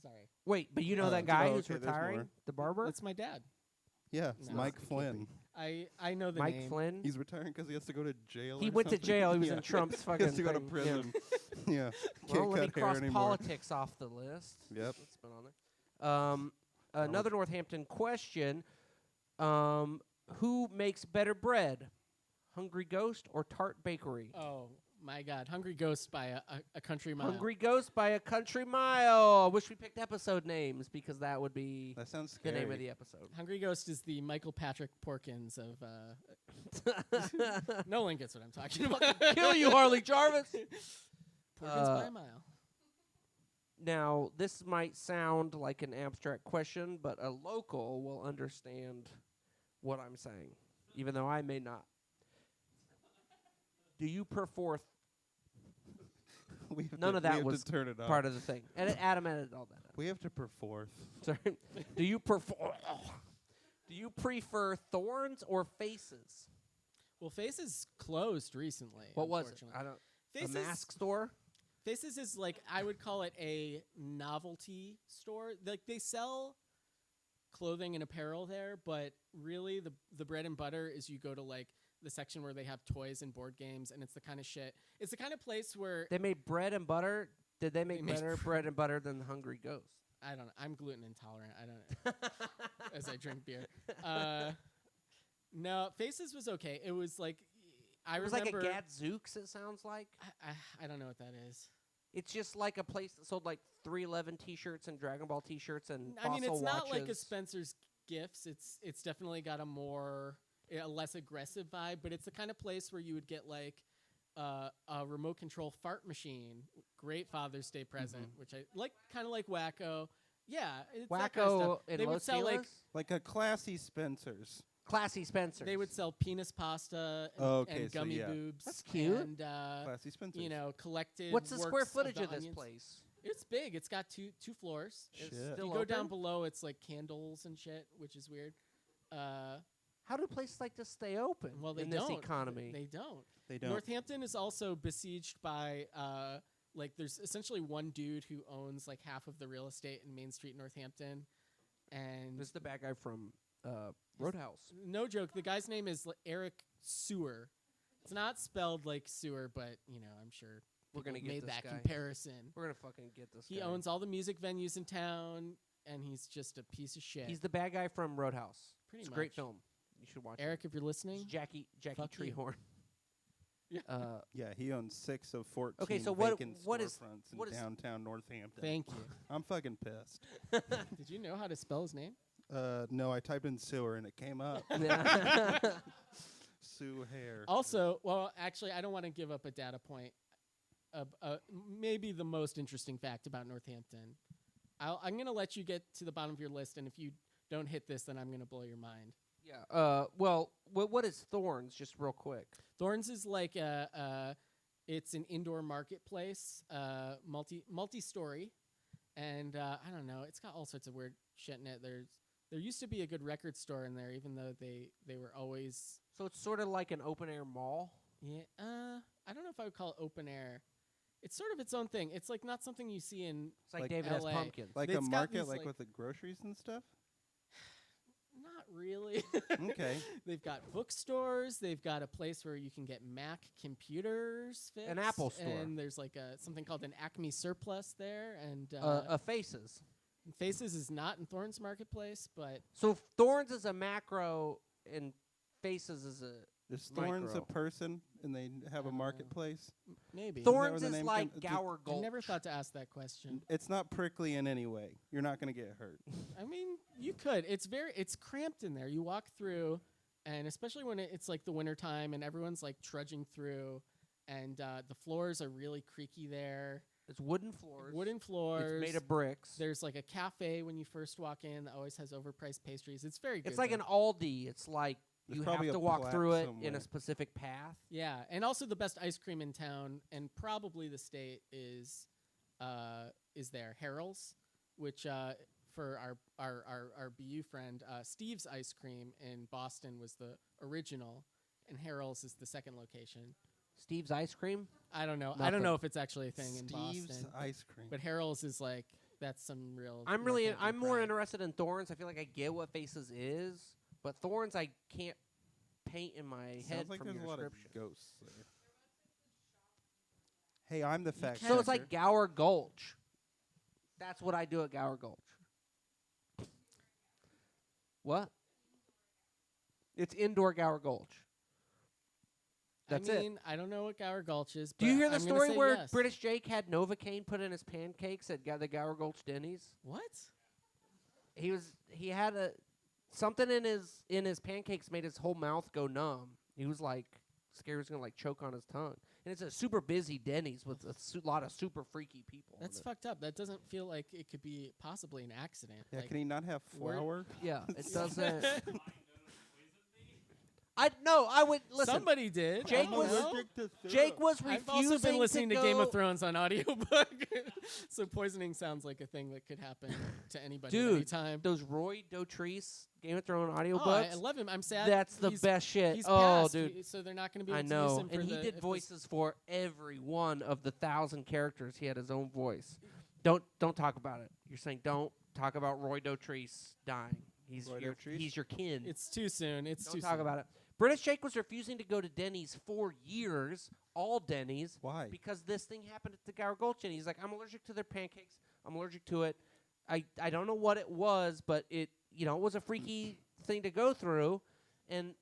Sorry, Wait, but you know Oh, that guy oh, who's okay, there's retiring? more. The barber? that's my dad. Yeah, it's No. Mike Flynn. I know the Mike name. Flynn? He's retiring because he has to go to jail. He or went to something. jail. He was Yeah. in Trump's He fucking has to go to thing. prison. Yeah. Yeah. Can't Well, let me cut hair cross anymore. politics off the list. Yep. That's been on there. Another Northampton question. Who makes better bread? Hungry Ghost or Tart Bakery? Oh my God, Hungry Ghost by a country mile. Hungry Ghost by a country mile. I wish we picked episode names because that would be That sounds the scary. name of the episode. Hungry Ghost is the Michael Patrick Porkins of. Nolan gets what I'm talking about. Kill you, Harley Jarvis. Porkins by a mile. Now, this might sound like an abstract question, but a local will understand what I'm saying, even though I may not. Do you prefer We have None to, of that we have was to turn it off. part of the thing? And Adam edited all that out. We have to perform. Sorry. Do you prefer thorns or faces? Well, Faces closed recently. What was it? unfortunately. I don't. Faces, A mask store? Faces is like, I would call it a novelty store. Like they sell clothing and apparel there, but really the bread and butter is you go to like the section where they have toys and board games, and it's the kind of shit. It's the kind of place where They made bread and butter. Did they make They made better bread and butter than the Hungry Ghost? I don't know. I'm gluten intolerant. I don't as I drink beer. No, Faces was okay. It was like I It was remember like a Gadzooks, it sounds like. I don't know what that is. It's just like a place that sold like 311 T-shirts and Dragon Ball T-shirts and I mean, fossil it's not like a watches. Spencer's Gifts. It's definitely got a less aggressive vibe, but it's the kind of place where you would get like a remote control fart machine. Great Father's Day present, which I like, kind of like Wacko. Yeah, it's that kind of Wacko stuff. in They Los would sell like Feliz? Like a classy Spencer's. Classy Spencer. they would sell penis pasta and, Oh, okay, and so gummy yeah. boobs. That's cute. And Classy Spencer's. collected. What's the square works footage the of this onions. place? It's big. It's got two floors. Shit. It's If still you go down open? below, it's like candles and shit, which is weird. How do places like this stay open Well, they in this don't. economy? They don't. They don't. Northampton is also besieged by like there's essentially one dude who owns like half of the real estate in Main Street, Northampton, and This is the bad guy from Roadhouse. no joke, the guy's name is Eric Sewer. It's not spelled like sewer, but I'm sure We're gonna people get made this that guy. comparison. We're gonna fucking get this He guy. owns all the music venues in town, and he's just a piece of shit. He's the bad guy from Roadhouse. Pretty It's a great much. film. You should watch Eric, if you're it. listening, It's Jackie fuck you. Treehorn. Yeah. Yeah, he owns 6 of 14 Okay, so what is- storefronts in what is- downtown Northampton. thank you. I'm fucking pissed. Did you know how to spell his name? No, I typed in sewer and it came up. Sue hair. Also, well, actually, I don't want to give up a data point. Maybe the most interesting fact about Northampton. I'm going to let you get to the bottom of your list, and if you don't hit this, then I'm going to blow your mind. Yeah. Well, what is Thorns? Just real quick. Thorns is like it's an indoor marketplace, multi-story, and I don't know. It's got all sorts of weird shit in it. There used to be a good record store in there, even though they were always. So it's sort of like an open air mall. Yeah. I don't know if I would call it open air. It's sort of its own thing. It's like not something you see in. It's like Like David LA. S. Pumpkin. Like It's a got market, these, like like- with the groceries and stuff? Not really. Okay. They've got bookstores. They've got a place where you can get Mac computers fixed. An Apple store. And there's like something called an Acme Surplus there. And Faces. Faces is not in Thorns Marketplace, but So Thorns is a macro and Faces is a Is Thorns a micro. person and they have a marketplace? maybe. Thorns the is name like comes- Gower I Gulch. never thought to ask that question. It's not prickly in any way. You're not going to get hurt. I mean, you could. It's cramped in there. You walk through, and especially when it's like the wintertime and everyone's like trudging through, and the floors are really creaky there. It's wooden floors. Wooden floors. It's made of bricks. There's like a cafe when you first walk in that always has overpriced pastries. It's very good. It's like though. an Aldi. It's like There's you have probably to a walk plaque through it in somewhere. a specific path. Yeah, and also the best ice cream in town, and probably the state is there. Harold's, which for our BU friend Steve's Ice Cream in Boston was the original, and Harold's is the second location. Steve's Ice Cream. I don't know. I Nothing. don't know if it's actually a thing in Steve's Boston. ice cream. But Harold's is like that's some real. I'm Northampton more pride. interested in Thorns. I feel like I get what Faces is, but Thorns I can't paint in my head Sounds like from there's your a lot of description. ghosts there. Hey, I'm the fact So it's checker. like Gower Gulch. That's what I do at Gower Gulch. What? It's indoor Gower Gulch. That's I mean, I don't know what Gower Gulch is. Do you but hear the I'm gonna story say where yes. British Jake had Novocaine put in his pancakes at the Gower Gulch Denny's? What? He had something in his pancakes made his whole mouth go numb. He was like scared he was gonna like choke on his tongue. And it's a super busy Denny's with a lot of super freaky people. That's in it. fucked up. That doesn't feel like it could be possibly an accident. Yeah, like, can he not have where- flour? Yeah, it doesn't. I would listen. Somebody did. Jake I don't was- know. Jake was I've refusing also been listening to go, Game of Thrones on audiobook. So poisoning sounds like a thing that could happen to anybody at any Dude, time. those Roy Dotrice Game of Thrones Oh, audiobooks. I love him. I'm sad. That's the he's- best shit. He's Oh, passed, dude. So they're not going to be able I to use know. him for And he the, did if this- voices for every one of the 1,000 characters. He had his own voice. Don't talk about it. You're saying don't talk about Roy Dotrice dying. He's Roy your Dotrice? he's your kin. It's too soon. It's Don't too talk soon. about it. British Jake was refusing to go to Denny's for years, all Denny's, Why? because this thing happened at the Gower Gulch, and he's like, I'm allergic to their pancakes. I'm allergic to it. I don't know what it was, but it was a freaky thing to go through, and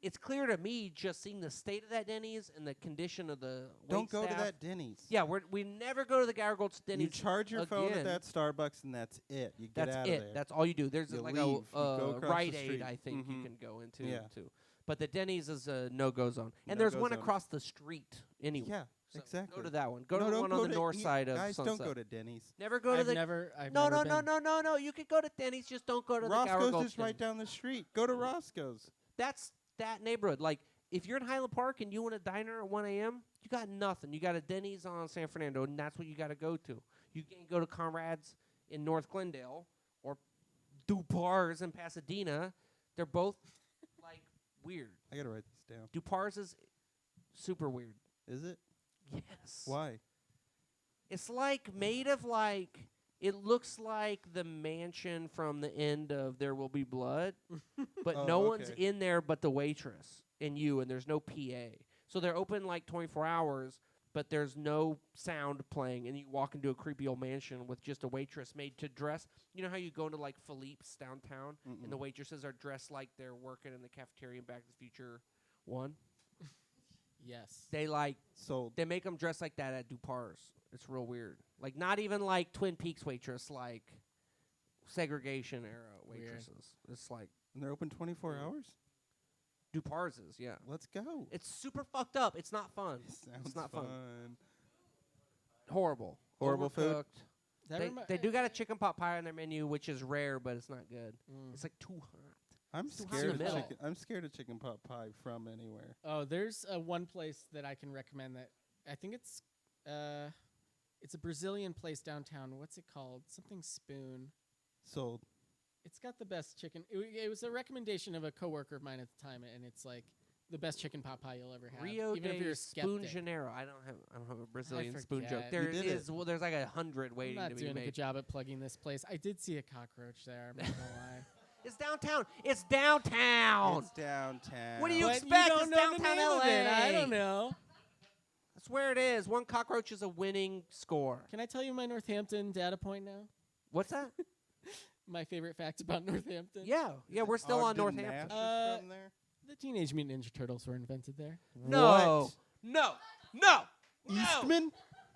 it's clear to me just seeing the state of that Denny's and the condition of the Don't wait go to staff. that Denny's. Yeah, we never go to the Gower Gulch You Denny's. charge your phone at again. that Starbucks and that's it. You get That's out it. of there. That's all you do. There's You like leave. a You go across Rite the Aid, street. I think you Mhm. can go into Yeah. too. But the Denny's is a no-go zone, and there's No-go one zone. across the street anyway. Yeah, So exactly. Go to that one. Go No, to the don't one go on the to north eat- side of Guys, Sunset. don't go to Denny's. Never go to I've the. never. I've No, never no, no, been. no, no, no. You could go to Denny's. Just don't go to the Gower Roscoe's Gulch is right Denny's. down the street. Go to Roscoe's. That's that neighborhood. Like, if you're in Highland Park and you want a diner at 1 a.m., you got nothing. You got a Denny's on San Fernando, and that's what you got to go to. You can't go to Conrad's in North Glendale or Dupar's in Pasadena. They're both, like, weird. I gotta write this down. Dupar's is super weird. Is it? Yes. Why? It's like made of like it looks like the mansion from the end of There Will Be Blood, but Oh, no one's okay. in there but the waitress and you, and there's no PA. So they're open like 24 hours, but there's no sound playing, and you walk into a creepy old mansion with just a waitress made to dress. You know how you go to like Philippe's downtown, and the waitresses are dressed like they're working in the cafeteria in Back to the Future 1? Yes. They like Sold. they make them dress like that at Dupar's. It's real weird. Like not even like Twin Peaks waitress, like segregation era Weird. waitresses. It's like And they're open 24 hours? Duparses, yeah. Let's go. It's super fucked up. It's not fun. Sounds it's not fun. fun. Horrible. Horrible food? Overcooked. That They, remi- they do got a chicken pot pie on their menu, which is rare, but it's not good. It's like too hot. I'm too hot in scared the of middle. chicken. I'm scared of chicken pot pie from anywhere. Oh, there's one place that I can recommend that I think it's a Brazilian place downtown. What's it called? Something Spoon. Sold. It's got the best chicken. It was a recommendation of a coworker of mine at the time, and it's like the best chicken pot pie you'll ever have. Rio even if de you're a Spoon skeptic. Janeiro. I don't have a Brazilian spoon joke. forget. There You did it. is. Well, there's like 100 I'm waiting not to be doing a made. good job at plugging this place. I did see a cockroach there. I'm not gonna lie. It's downtown. It's downtown. It's downtown. What do you But expect? don't It's know the downtown name of it. I LA. don't know. That's where it is. One cockroach is a winning score. Can I tell you my Northampton data point now? What's that? My favorite fact about Northampton. Yeah, we're still on Ogden Northampton. Nash Uh, is from there? The Teenage Mutant Ninja Turtles were invented there. No, no. Eastman?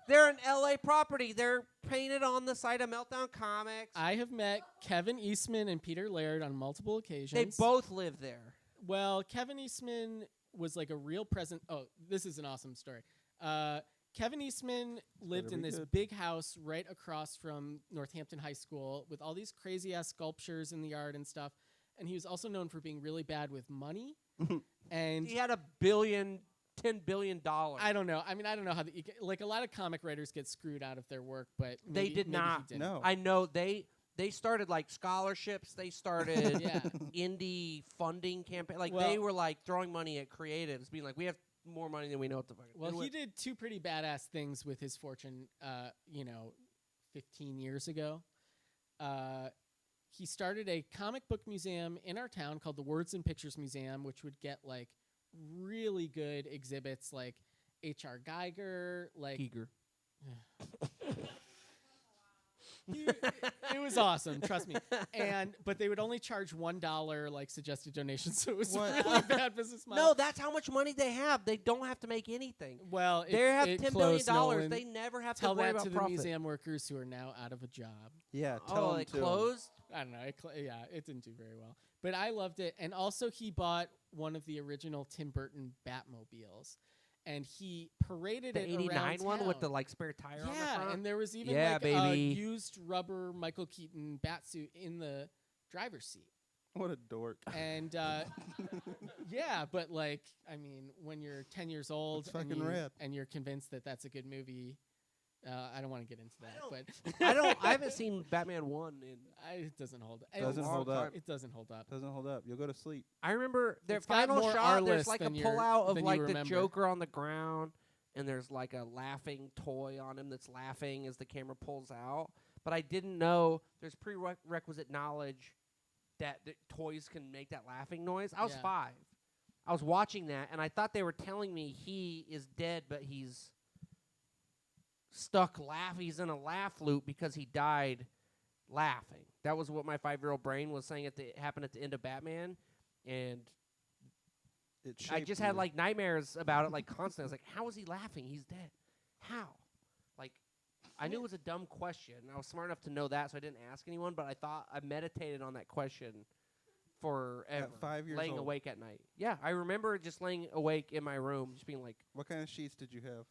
They're an LA property. They're painted on the site of Meltdown Comics. I have met Kevin Eastman and Peter Laird on multiple occasions. They both live there. Well, Kevin Eastman was like a real present. Oh, this is an awesome story. Kevin Eastman lived Better in be this good. big house right across from Northampton High School with all these crazy ass sculptures in the yard and stuff. And he was also known for being really bad with money. And He had $10 billion. I don't know. I mean, I don't know how like a lot of comic writers get screwed out of their work, but They maybe, did maybe not. He didn't. No. I know they started like scholarships. They started Yeah. indie funding campaign. Like Well- they were like throwing money at creatives, being like, "We have more money than we know what to fucking." Well, do he with." did two pretty badass things with his fortune. 15 years ago, he started a comic book museum in our town called the Words and Pictures Museum, which would get like really good exhibits, like H.R. Geiger, like Giger. it was awesome, trust me. But they would only charge $1 like suggested donations, so it was What? a really bad business model. No, that's how much money they have. They don't have to make anything. Well, They have it $10 closed, billion. Nolan. They never have Tell to worry that about to the profit. museum workers who are now out of a job. Yeah, Oh, tell they him to 'em. closed. I don't know. It didn't do very well. But I loved it. And also, he bought one of the original Tim Burton Batmobiles. And he paraded The it '89 around one with the town. like spare tire on the Yeah, front. and there was even Yeah, like a baby. used rubber Michael Keaton batsuit in the driver's seat. What a dork. And yeah, but like, I mean, when you're 10 years old That's and, fucking rad. and you're convinced that that's a good movie, I don't want to get into that. I haven't seen Batman 1 in. It doesn't hold. Doesn't hold up. It doesn't hold up. Doesn't hold up. You'll go to sleep. I remember their It's got final more shot. R-list There's like a than pullout of than you like the remember. Joker on the ground, and there's like a laughing toy on him that's laughing as the camera pulls out. But I didn't know there's prerequisite knowledge that the toys can make that laughing noise. I was Yeah. 5. I was watching that, and I thought they were telling me he is dead, but he's stuck laughing. He's in a laugh loop because he died laughing. That was what my 5-year-old brain was saying happened at the end of Batman, and It I shaped just had you. like nightmares about it, like constantly. I was like, "How is he laughing? He's dead. How?" Like, I knew it was a dumb question. I was smart enough to know that, so I didn't ask anyone. But I meditated on that question forever. 5 years laying old. awake at night. Yeah, I remember just laying awake in my room, just being like, What kind of sheets did you have?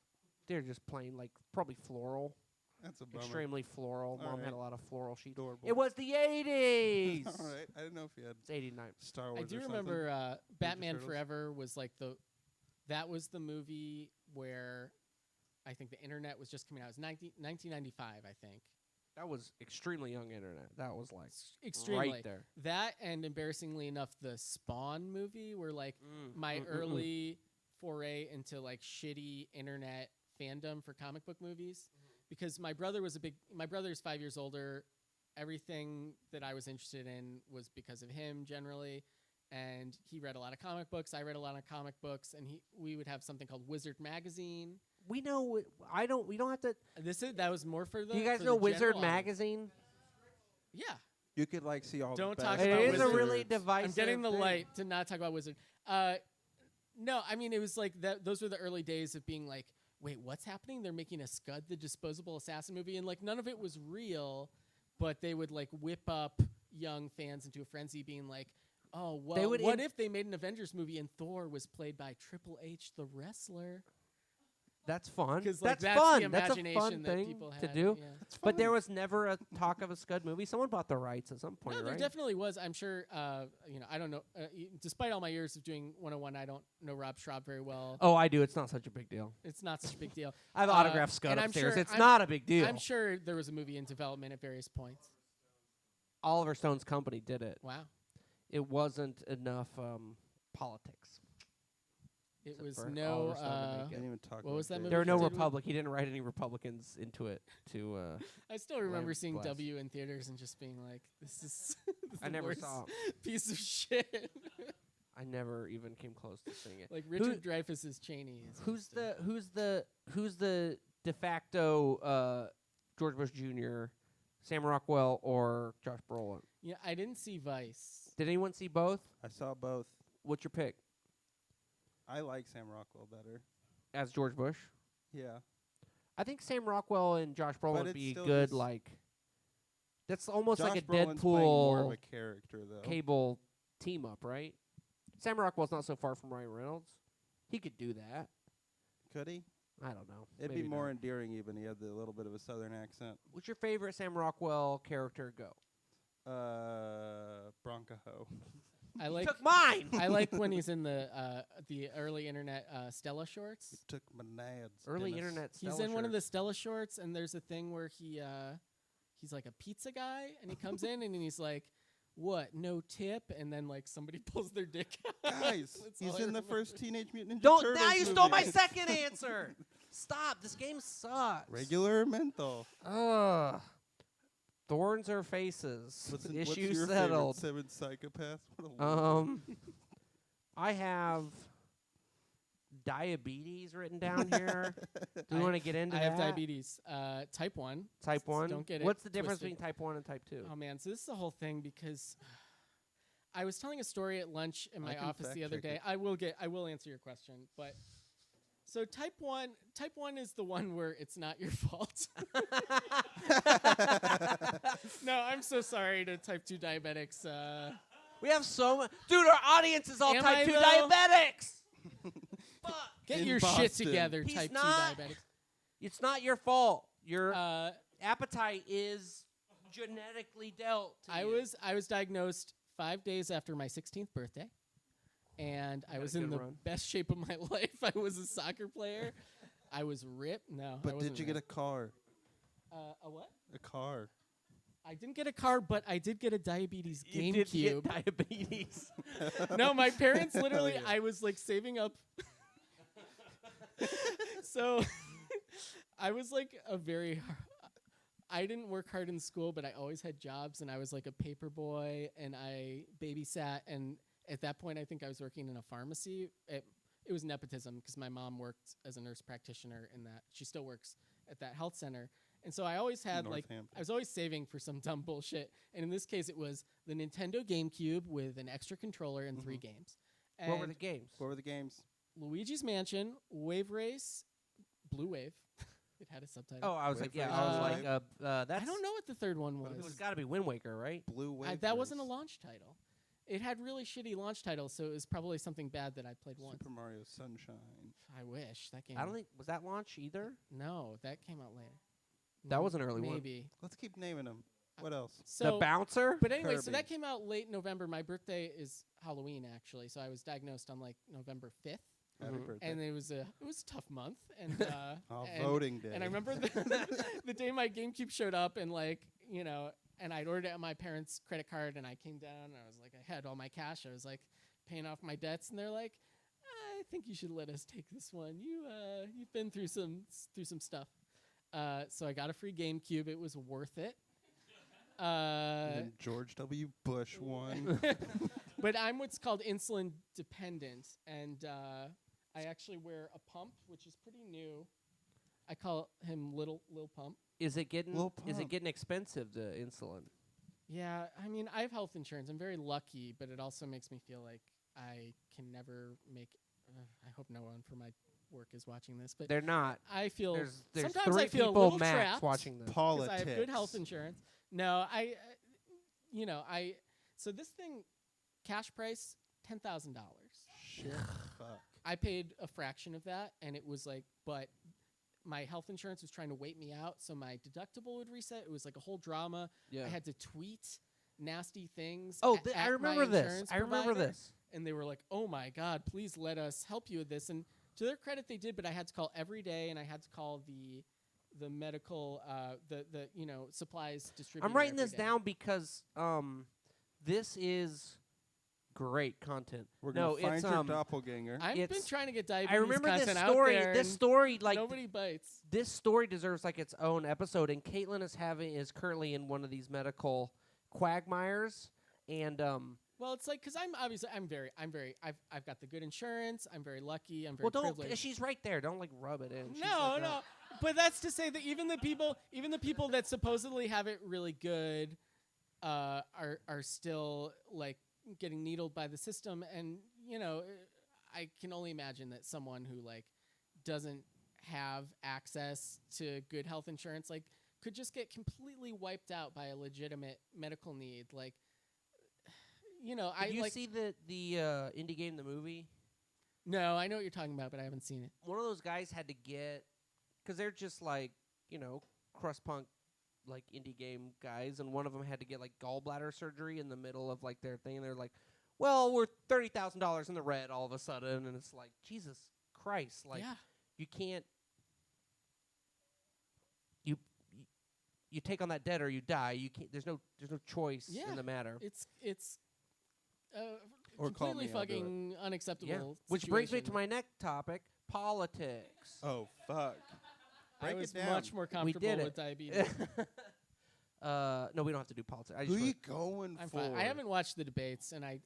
they're just plain, like probably floral, That's a bummer. extremely floral. All Mom had right. a lot of floral sheets. Adorable. It was the 80s. All right. I didn't know if you had It's 89. Star Wars I do or remember Batman Turtles. Forever was like that was the movie where I think the internet was just coming out. It was 1995, I think. That was extremely young internet. That was like Extremely. right there. That and embarrassingly enough, the Spawn movie were like my Mm-mm-mm. early foray into like shitty internet fandom for comic book movies. Because my brother is 5 years older. Everything that I was interested in was because of him generally. And he read a lot of comic books. I read a lot of comic books, and we would have something called Wizard Magazine. We know. We don't have to. That was more for the. Do you guys for know the Wizard general audience. Magazine? Yeah, You could like see all Don't the talk best about It is a Wizards. really divisive. I'm getting the thing. light to not talk about Wizard. No, I mean it was like that. Those were the early days of being like, wait, what's happening? They're making a Scud the Disposable Assassin movie, and like none of it was real, but they would like whip up young fans into a frenzy, being like, "Oh, well, They would what if they made an Avengers movie and Thor was played by Triple H, the wrestler?" That's fun. 'Cause, like, That's that's fun. the That's a fun imagination that thing people to had, do. yeah. That's But fun. there was never a talk of a Scud movie. Someone bought the rights at some point, No, there right? definitely was. I'm sure. I don't know. Despite all my years of doing 101, I don't know Rob Schraub very well. Oh, I do. It's not such a big deal. It's not such a big deal. I have autographed Scud and I'm upstairs. sure- It's I'm- not a big deal. I'm sure there was a movie in development at various points. Oliver Stone's company did it. Wow. It wasn't enough politics. It Except was for no. Oliver Stone to make it. Can't even talk what about was that David movie? There were no Did we- Republic. He didn't write any Republicans into it. To I still remember Land seeing bless. W in theaters and just being like, "This is I the never worst saw. piece of shit." I never even came close to seeing it. Like Richard Dreyfuss's Cheney. Is Who's just a- who's the de facto George Bush Jr., Sam Rockwell, or Josh Brolin? Yeah, I didn't see Vice. Did anyone see both? I saw both. What's your pick I like Sam Rockwell better. as George Bush? Yeah. I think Sam Rockwell and Josh Brolin But would it's be still good. just- Like that's almost Josh like a Brolin's playing more of Deadpool a character though. cable team up, right? Sam Rockwell's not so far from Ryan Reynolds. He could do that. Could he? I don't know. It'd Maybe be more not. endearing even. He had the little bit of a southern accent. What's your favorite Sam Rockwell character? Go. Bronco. I like. Took mine. I like when he's in the early internet Stella shorts. Took my nads. Early Dennis. internet. He's Stella in one of shirts. the Stella shorts, and there's a thing where he's like a pizza guy, and he comes in and he's like, "What? No tip?" And then like somebody pulls their dick out. Guys, That's all he's I in the remember. first Teenage Mutant Ninja Don't. Turtles Now you movie. stole my second answer. Stop. This game sucks. Regular or menthol? Ugh. Thorns or faces? What's Issue your settled. favorite Seven Psychopaths? What a weird- I have diabetes written down here. Do you want to get into I that? have diabetes, type 1. Type 1? Don't get it What's the difference twisted. between type 1 and type 2? Oh man, so this is the whole thing because I was telling a story at lunch in I my can office the fact other check day. it. I will answer your question, but so type 1 is the one where it's not your fault. No, I'm so sorry to type 2 diabetics. We have so much. Dude, our audience is all Am type I 2 though? diabetics. Fuck. Get In your shit Boston. together, He's type 2 not. diabetics. It's not your fault. Your Uh, appetite is genetically dealt to I you. was diagnosed 5 days after my 16th birthday, and I Had a was in good the run. best shape of my life. I was a soccer player. I was ripped. No, I But wasn't did you get a ripped. car? A what? A car. I didn't get a car, but I did get a diabetes You did get GameCube. diabetes. No, my parents Hell literally. yeah. I was like saving up. So, I was like a very. I didn't work hard in school, but I always had jobs, and I was like a paper boy, and I babysat. And at that point, I think I was working in a pharmacy. It was nepotism because my mom worked as a nurse practitioner in that. She still works at that health center, and so I always had like Northampton. I was always saving for some dumb bullshit. And in this case, it was the Nintendo GameCube with an extra controller and 3 games. What were And the games? What were the games? Luigi's Mansion, Wave Race, Blue Wave. It had a subtitle. Oh, I was Wait like, for yeah, it. I was like, that's. I don't know what the third one It was was. got to be Wind Waker, right? Blue Wave. That wasn't a Race. launch title. It had really shitty launch titles, so it was probably something bad that I played once. Super Mario Sunshine. I wish that game. I don't think was that launch either. No, that came out later. That was an early one. Maybe. Let's keep naming them. What else? So, the bouncer. but anyway, so Kirby. that came out late November. My birthday is Halloween, actually, so I was diagnosed on like November 5th, Happy Mhm. birthday. and it was a tough month. And and- Voting day. And I remember the day my GameCube showed up, and like, you know, and I'd ordered it on my parents' credit card, and I came down, and I was like, I had all my cash, I was like paying off my debts, and they're like, I think you should let us take this one. You've been through some stuff. So I got a free GameCube. It was worth it. And then George W. Bush won. But I'm what's called insulin dependent, and I actually wear a pump, which is pretty new. I call him Little Pump. Is it getting Lil is it Pump. getting expensive, the insulin? Yeah, I mean, I have health insurance. I'm very lucky, but it also makes me feel like I can never make. I hope no one from my work is watching this, but They're not. I feel There's sometimes 3 I feel a people little max trapped watching this. because Politics. I have good health insurance. No, so this thing, cash price, $10,000. Shit. Fuck. I paid a fraction of that, and it was like, but my health insurance was trying to wait me out, so my deductible would reset. It was like a whole drama. Yeah. I had to tweet nasty things. Oh, at I my remember this. insurance I remember provider, this. And they were like, "Oh my God, please let us help you with this." And to their credit, they did, but I had to call every day, and I had to call the medical the supplies distributor. I'm writing every this day. down because this is great content. We're gonna no, find it's your doppelganger. I've been it's- trying to get diabetes I remember this content story. out there. This and story, like nobody bites. this story, deserves like its own episode. And Caitlin is currently in one of these medical quagmires, and Well, it's like because I've got the good insurance. I'm very lucky. I'm very well, don't. privileged. She's right there. Don't like rub it in. She's No, like, no. But that's to say that even the people that supposedly have it really good, are still like getting needled by the system. And I can only imagine that someone who like doesn't have access to good health insurance like could just get completely wiped out by a legitimate medical need. Like, Did you see the indie game, the movie? No, I know what you're talking about, but I haven't seen it. One of those guys had to get, because they're just like, crust punk, like indie game guys, and one of them had to get like gallbladder surgery in the middle of like their thing, and they're like, well, we're $30,000 in the red all of a sudden, and it's like, Jesus Christ, like, yeah. you can't, you take on that debt or you die. You can't. There's no choice Yeah. in the matter. It's Or call completely me, I'll do it. fucking unacceptable. Which brings me to situation. my next topic: politics. Oh fuck. I Break was it down. much more We comfortable did with it. diabetes. No, we don't have to do politics. I Who just you going I'm for? fine. I haven't watched the debates, and I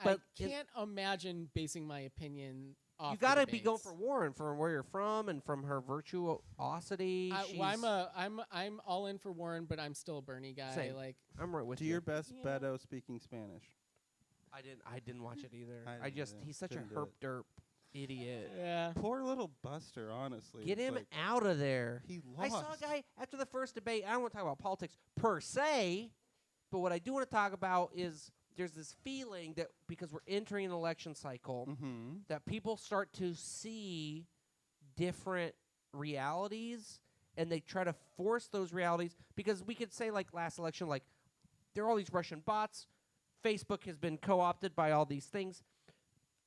But it- can't imagine basing my opinion off. you the gotta be going debates. for Warren, from where you're from and from her virtuosity. I'm all in for Warren, but I'm still a Bernie guy. Same. Like, I'm right with Do you. your best, Yeah. Beto speaking Spanish. I didn't watch it either. I didn't either. He's such Couldn't a do herp it. derp idiot. yeah. Poor little Buster, honestly. Get It's him like, out of there. he I lost. saw a guy after the first debate. I don't want to talk about politics per se, but what I do want to talk about is there's this feeling that because we're entering an election cycle, Mm-hmm. that people start to see different realities and they try to force those realities, because we could say like last election, like there are all these Russian bots. Facebook has been co-opted by all these things.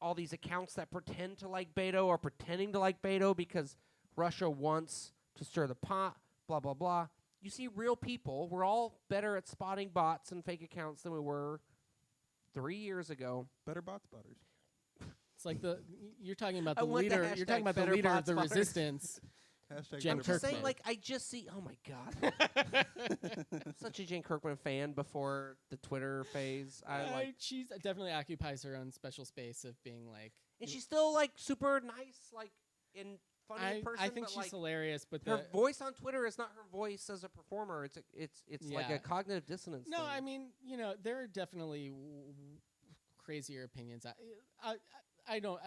All these accounts that pretend to like Beto are pretending to like Beto because Russia wants to stir the pot, blah, blah, blah. You see real people. We're all better at spotting bots and fake accounts than we were 3 years ago. Better bots butters. It's like you're talking about I the want the leader. You're talking hashtag about the better leader of bots the butters. resistance. Hashtag Jen I'm better just saying, Kirkman. like, I just see, oh my God. Such a Jane Kirkman fan before the Twitter phase. I like, She's definitely occupies her own special space of being like. and she's still like super nice, like, and funny in person. I think but, she's like, hilarious, but her voice on Twitter is not her voice as a performer. It's like Yeah. a cognitive dissonance. no, thing. I mean, there are definitely crazier opinions. I don't,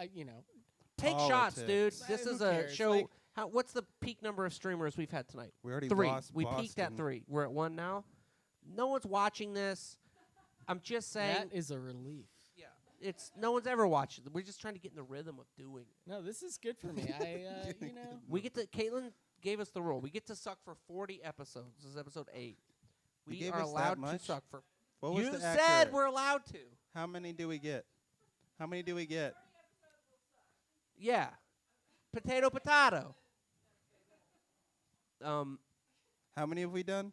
Take shots, dude. Politics. This Who is a cares? show. Like- What's the peak number of streamers we've had tonight? We already 3. lost We peaked at Boston. 3. We're at 1 now. No one's watching this. I'm just saying. that is a relief. Yeah, it's no one's ever watched it. We're just trying to get in the rhythm of doing it. No, this is good for me. We get to. Caitlin gave us the rule. We get to suck for 40 episodes. This is episode 8. We gave are us that allowed to much? suck for. What was You the said accurate? we're allowed to. How many do we get? How many do we get? Yeah, potato, potato. How many have we done?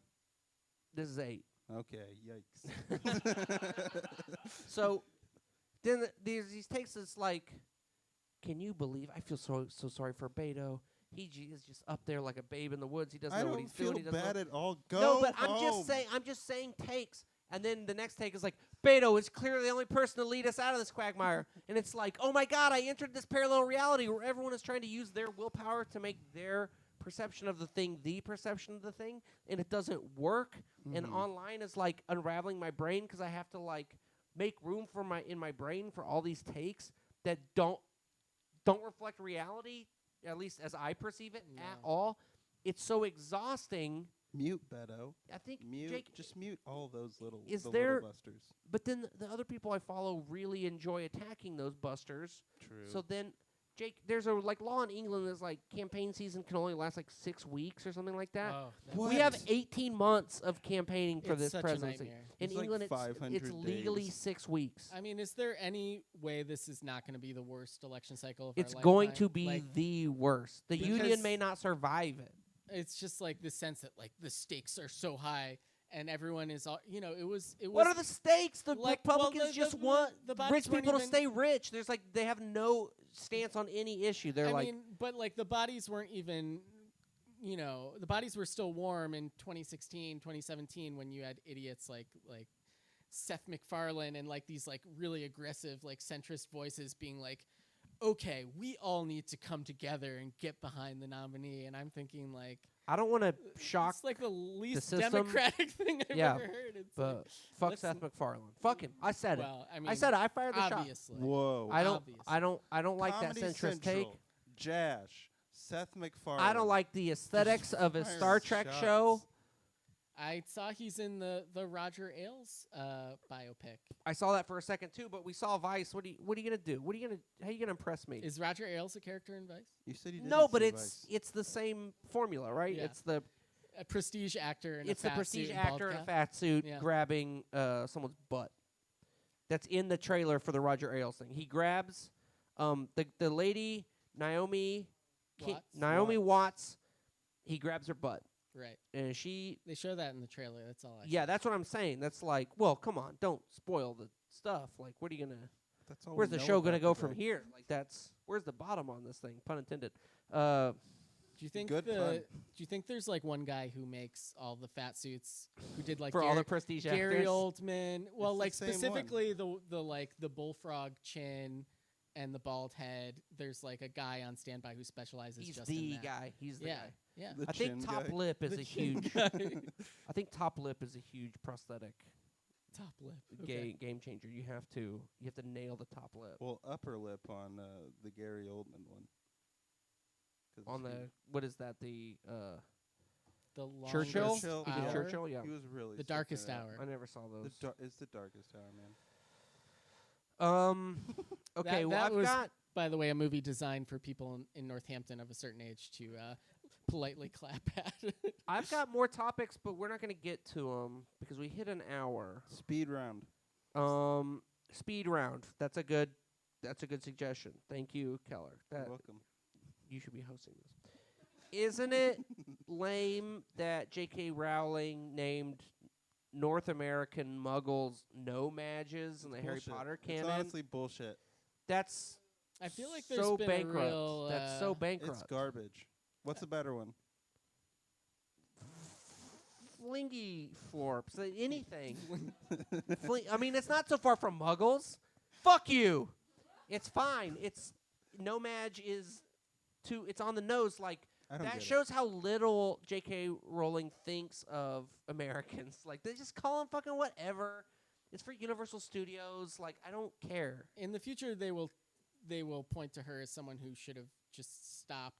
This is 8. Okay, yikes. So then these takes us like, can you believe? I feel so sorry for Beto. He is just up there like a babe in the woods. He doesn't I know what don't he's feel doing. He doesn't bad know. at all. Go No, but home. I'm just saying takes. And then the next take is like, Beto is clearly the only person to lead us out of this quagmire. And it's like, oh my God, I entered this parallel reality where everyone is trying to use their willpower to make their perception of the thing the perception of the thing, and it doesn't work. And Mhm. online is like unraveling my brain because I have to like make room for in my brain for all these takes that don't reflect reality, at least as I perceive it Yeah. at all. It's so exhausting Mute Beto. I think Mute. Jake. Just mute all those little. Is the there- little busters? But then the other people I follow really enjoy attacking those busters. True. So then, Jake, there's a law in England that's campaign season can only last 6 weeks or something like that. Oh, What? We have 18 months of campaigning for it's this such presidency. a nightmare. In It's like England, it's 500 legally days. 6 weeks. I mean, is there any way this is not going to be the worst election cycle of It's our going lifetime? to be Like, the worst. The union because- may not survive it. it's just like the sense that the stakes are so high and everyone is all it was What are the stakes? The like, well, Republicans the- just the- want the bodies rich weren't people to even- stay rich. There's they have no stance on any issue. They're I mean, but the bodies weren't even the bodies were still warm in 2016, 2017 when you had idiots like Seth MacFarlane and these really aggressive centrist voices being like, okay, we all need to come together and get behind the nominee. And I'm thinking I don't want to shock, it's the least system. democratic thing I've Yeah, ever heard. It's but fuck let's- Seth MacFarlane. Fuck him. I said well, I it. mean, I said it. I fired the shot. obviously. Whoa. I don't. Obviously. I don't like Comedy that centrist take. Central, Jash, Seth MacFarlane. I don't like the aesthetics of a Firing Star Trek shots. show. I saw he's in the Roger Ailes biopic. I saw that for a second too, but we saw Vice. What are you gonna do? How you gonna impress me? Is Roger Ailes a character in Vice? You said you didn't No, but see it's the same formula, right? Yeah. It's the A prestige actor in it's a the fat prestige suit and bald actor in a cap? fat suit Yeah. grabbing someone's butt. That's in the trailer for the Roger Ailes thing. He grabs the lady Naomi Watts? Naomi Watts. He grabs her butt, Right. and she. They show that in the trailer. That's all I Yeah, that's what I'm saying. That's well, come on, don't spoil the stuff. What are you gonna? That's all Where's we the know show gonna about go the from guy. here? Where's the bottom on this thing? Pun intended. Do you think Good pun. do you think there's one guy who makes all the fat suits who did for all the prestige Gary actors. Oldman? Well, It's the same one. specifically the bullfrog chin and the bald head. There's a guy on standby who specializes He's just in the that. guy. He's the Yeah. guy. Yeah. The I think chin top guy. lip is The a chin huge. guy. I think top lip is a huge prosthetic Top lip. Okay. game changer. You have to nail the top lip Well, upper lip on the Gary Oldman one. 'Cause on he- the what is that the The longest Churchill? Churchill, He did hour. Churchill, yeah. He was really The sticking darkest it out. hour. I never saw those. It's the darkest hour, man. Okay, well that I've was- got By the way, a movie designed for people in Northampton of a certain age to politely clap at. I've got more topics, but we're not going to get to them because we hit an hour. Speed round. Speed round. That's a good suggestion. Thank you, Keller. You're welcome. You should be hosting this. Isn't it lame that J.K. Rowling named North American Muggles no-mages in the Harry Bullshit. Potter It's canon? honestly bullshit. That's I feel like there's so been bankrupt. a real. That's so bankrupt. It's garbage. What's a better one? Flingy florps, anything. I mean, it's not so far from Muggles. Fuck you. It's fine. No-mage is too. It's on the nose. I don't That get shows how little J.K. Rowling thinks of Americans. They just call them fucking whatever. It's for Universal Studios. I don't care. In the future, they will point to her as someone who should have just stopped.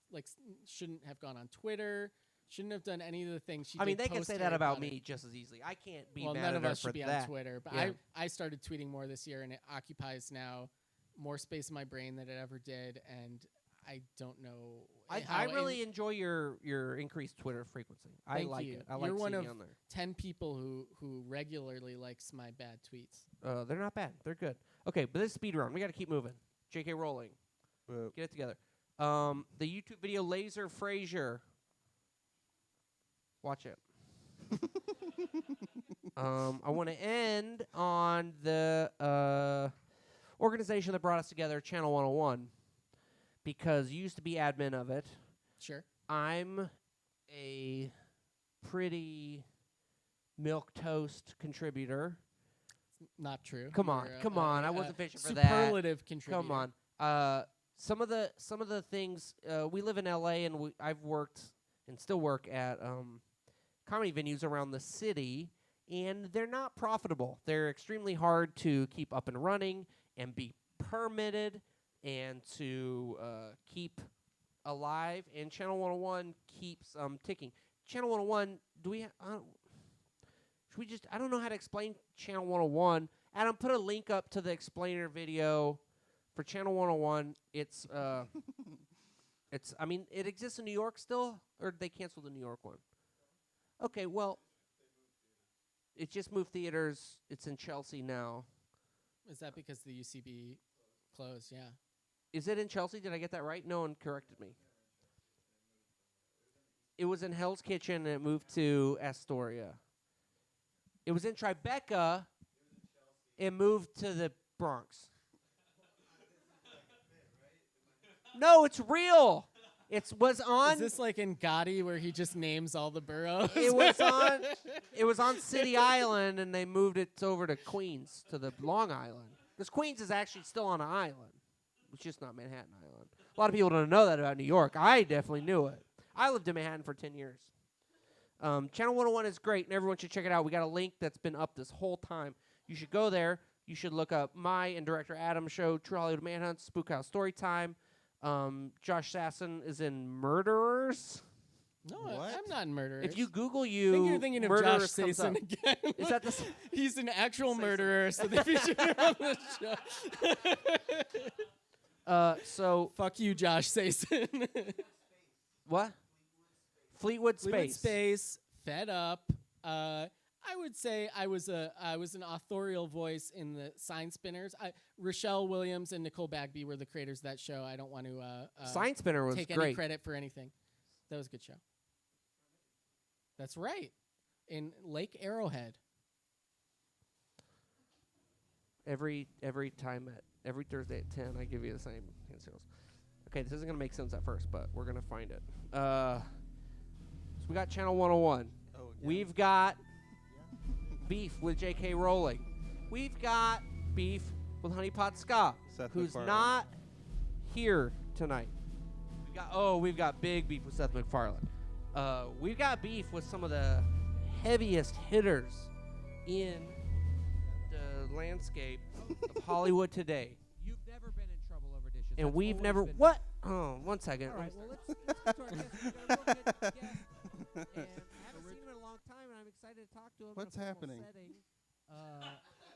Shouldn't have gone on Twitter. Shouldn't have done any of the things she. I mean, did they can post say Harry that about Potter. me just as easily. I can't be Well, mad none at of her us for should be that. on Twitter, but Yeah. I started tweeting more this year, and it occupies now more space in my brain than it ever did, and I don't know. I really enjoy your increased Twitter frequency. I Thank like you. it. I like You're one seeing of you on there. 10 people who regularly likes my bad tweets. They're not bad. They're good. Okay, but this is speed round. We got to keep moving. J.K. Rowling, it. get it together. The YouTube video Laser Frasier. Watch it. I want to end on the organization that brought us together, Channel 101, because you used to be admin of it. Sure. I'm a pretty milquetoast contributor. Not true. Come on, You're come on. I wasn't fishing for that. Superlative contributor. Come on. Some of the things we live in LA, and I've worked and still work at comedy venues around the city, and they're not profitable. They're extremely hard to keep up and running and be permitted and to keep alive. And Channel 101 keeps ticking. Channel 101. Do we? Should we just? I don't know how to explain Channel 101. Adam, put a link up to the explainer video for Channel 101. It's it's. I mean, it exists in New York still, or did they canceled the New York one? Okay, well, it just moved theaters. It's in Chelsea now. Is that because the UCB closed? Yeah. Is it in Chelsea? Did I get that right? No one corrected me. It was in Hell's Kitchen, and it moved to Astoria. It was in Tribeca. It moved to the Bronx. No, it's real. It was on. Is this like in Gotti where he just names all the boroughs? It was on. It was on City Island, and they moved it over to Queens, to the Long Island. Because Queens is actually still on an island. It's just not Manhattan Island. A lot of people don't know that about New York. I definitely knew it. I lived in Manhattan for 10 years. Channel 101 is great, and everyone should check it out. We got a link that's been up this whole time. You should go there. You should look up my and director Adam's show, True Hollywood Manhunt, Spook House Storytime. Josh Sasson is in Murderers. No, What? I'm not in Murderers. If you Google I think you're thinking of Josh Murderers comes up. Sason again. Is that the He's an actual murderer, so they featured him on the show. So Fuck you, Josh Sason. what? Fleetwood Fleetwood Space. Space, Fed Up. I would say I was an authorial voice in the Sign Spinners. Rochelle Williams and Nicole Bagby were the creators of that show. I don't want to Sign Spinner was take great. any credit for anything. That was a good show. That's right. In Lake Arrowhead. Every time at every Thursday at 10, I give you the same hand signals. Okay, this isn't gonna make sense at first, but we're gonna find it. So we got Channel 101. Oh, We've got beef with J.K. Rowling. We've got beef with Honey Pot Scott, Seth who's MacFarlane. not here tonight. We've got big beef with Seth MacFarlane. We've got beef with some of the heaviest hitters in the landscape of Hollywood today. You've never been in trouble over dishes. And That's we've always never... been- What? Oh, 1 second. All right, well, let's get to our guest. We've got a real good guest. And I haven't seen him in a long time, and I'm excited to talk to him. What's in a formal happening? Setting.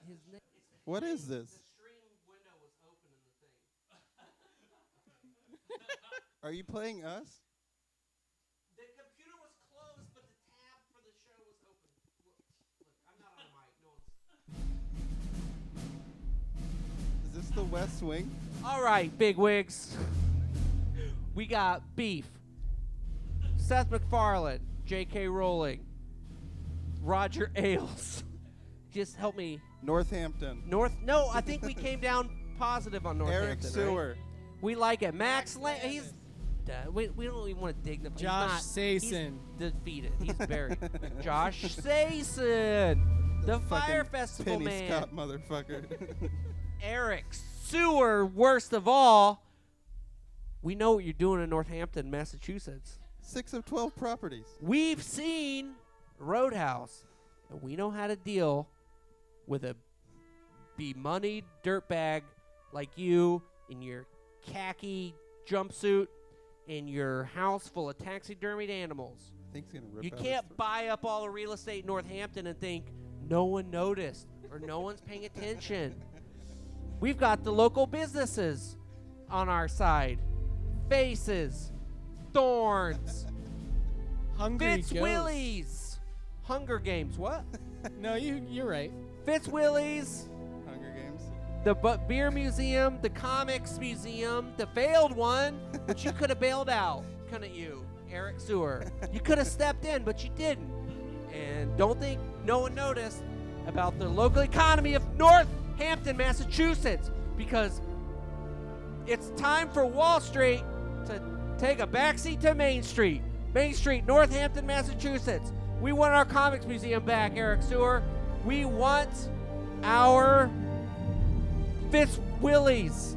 His name. What is this? Are you playing us? The computer was closed, but the tab for the show was open. Look, I'm not on the mic. Is this the West Wing? All right, bigwigs. We got beef. Seth MacFarlane, J.K. Rowling, Roger Ailes. Just help me. Northampton. No, I think we came down positive on Northampton. Eric right? Sewer. We like it. Max he's... we don't even want to dignify. Josh He's Sason. defeated. He's buried. Josh Sason. The Fire Fucking Festival Penny man. Scott motherfucker. Eric Sewer, worst of all. We know what you're doing in Northampton, Massachusetts. 6 of 12 properties. We've seen Roadhouse, and we know how to deal with a be-moneyed dirtbag like you in your khaki jumpsuit in your house full of taxidermied animals. I think he's gonna rip You out can't his buy up all the real estate in Northampton and think no one noticed or no one's paying attention. We've got the local businesses on our side. Faces, Thorns, Hungry Ghost. Fitzwillies, Hunger Games. What? No, you're right. Fitzwillies, Hunger Games. the beer museum, the comics museum, the failed one, which you could have bailed out, couldn't you, Eric Sewer? You could have stepped in, but you didn't. And don't think no one noticed about the local economy of Northampton, Massachusetts, because it's time for Wall Street to take a backseat to Main Street. Main Street, Northampton, Massachusetts. We want our comics museum back, Eric Sewer. We want our Fitzwillies.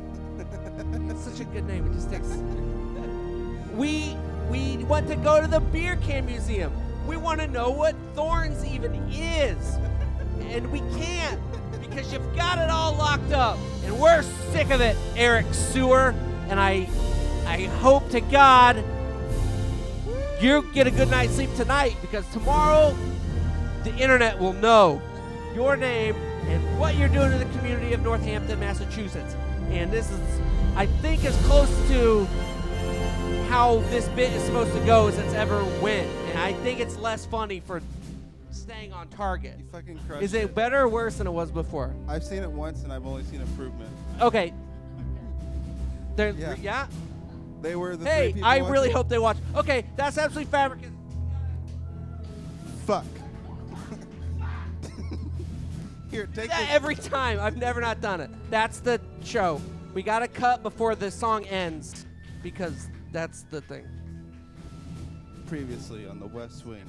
It's such a good name. It just takes. We want to go to the beer can museum. We want to know what Thorns even is, and we can't because you've got it all locked up, and we're sick of it, Eric Sewer. And I hope to God. you get a good night's sleep tonight, because tomorrow the internet will know your name and what you're doing in the community of Northampton, Massachusetts. And this is, I think, as close to how this bit is supposed to go as it's ever went. And I think it's less funny for staying on target. You fucking crushed Is it better or worse than it was before? I've seen it once and I've only seen improvement. Okay. There, Yeah. yeah? They were the three Hey, people I really watching. hope they watch. Okay, that's Absolutely Fabricus. Fuck. Here, take Yeah, this. every time. I've never not done it. That's the show. We got to cut before the song ends because that's the thing. Previously on the West Wing.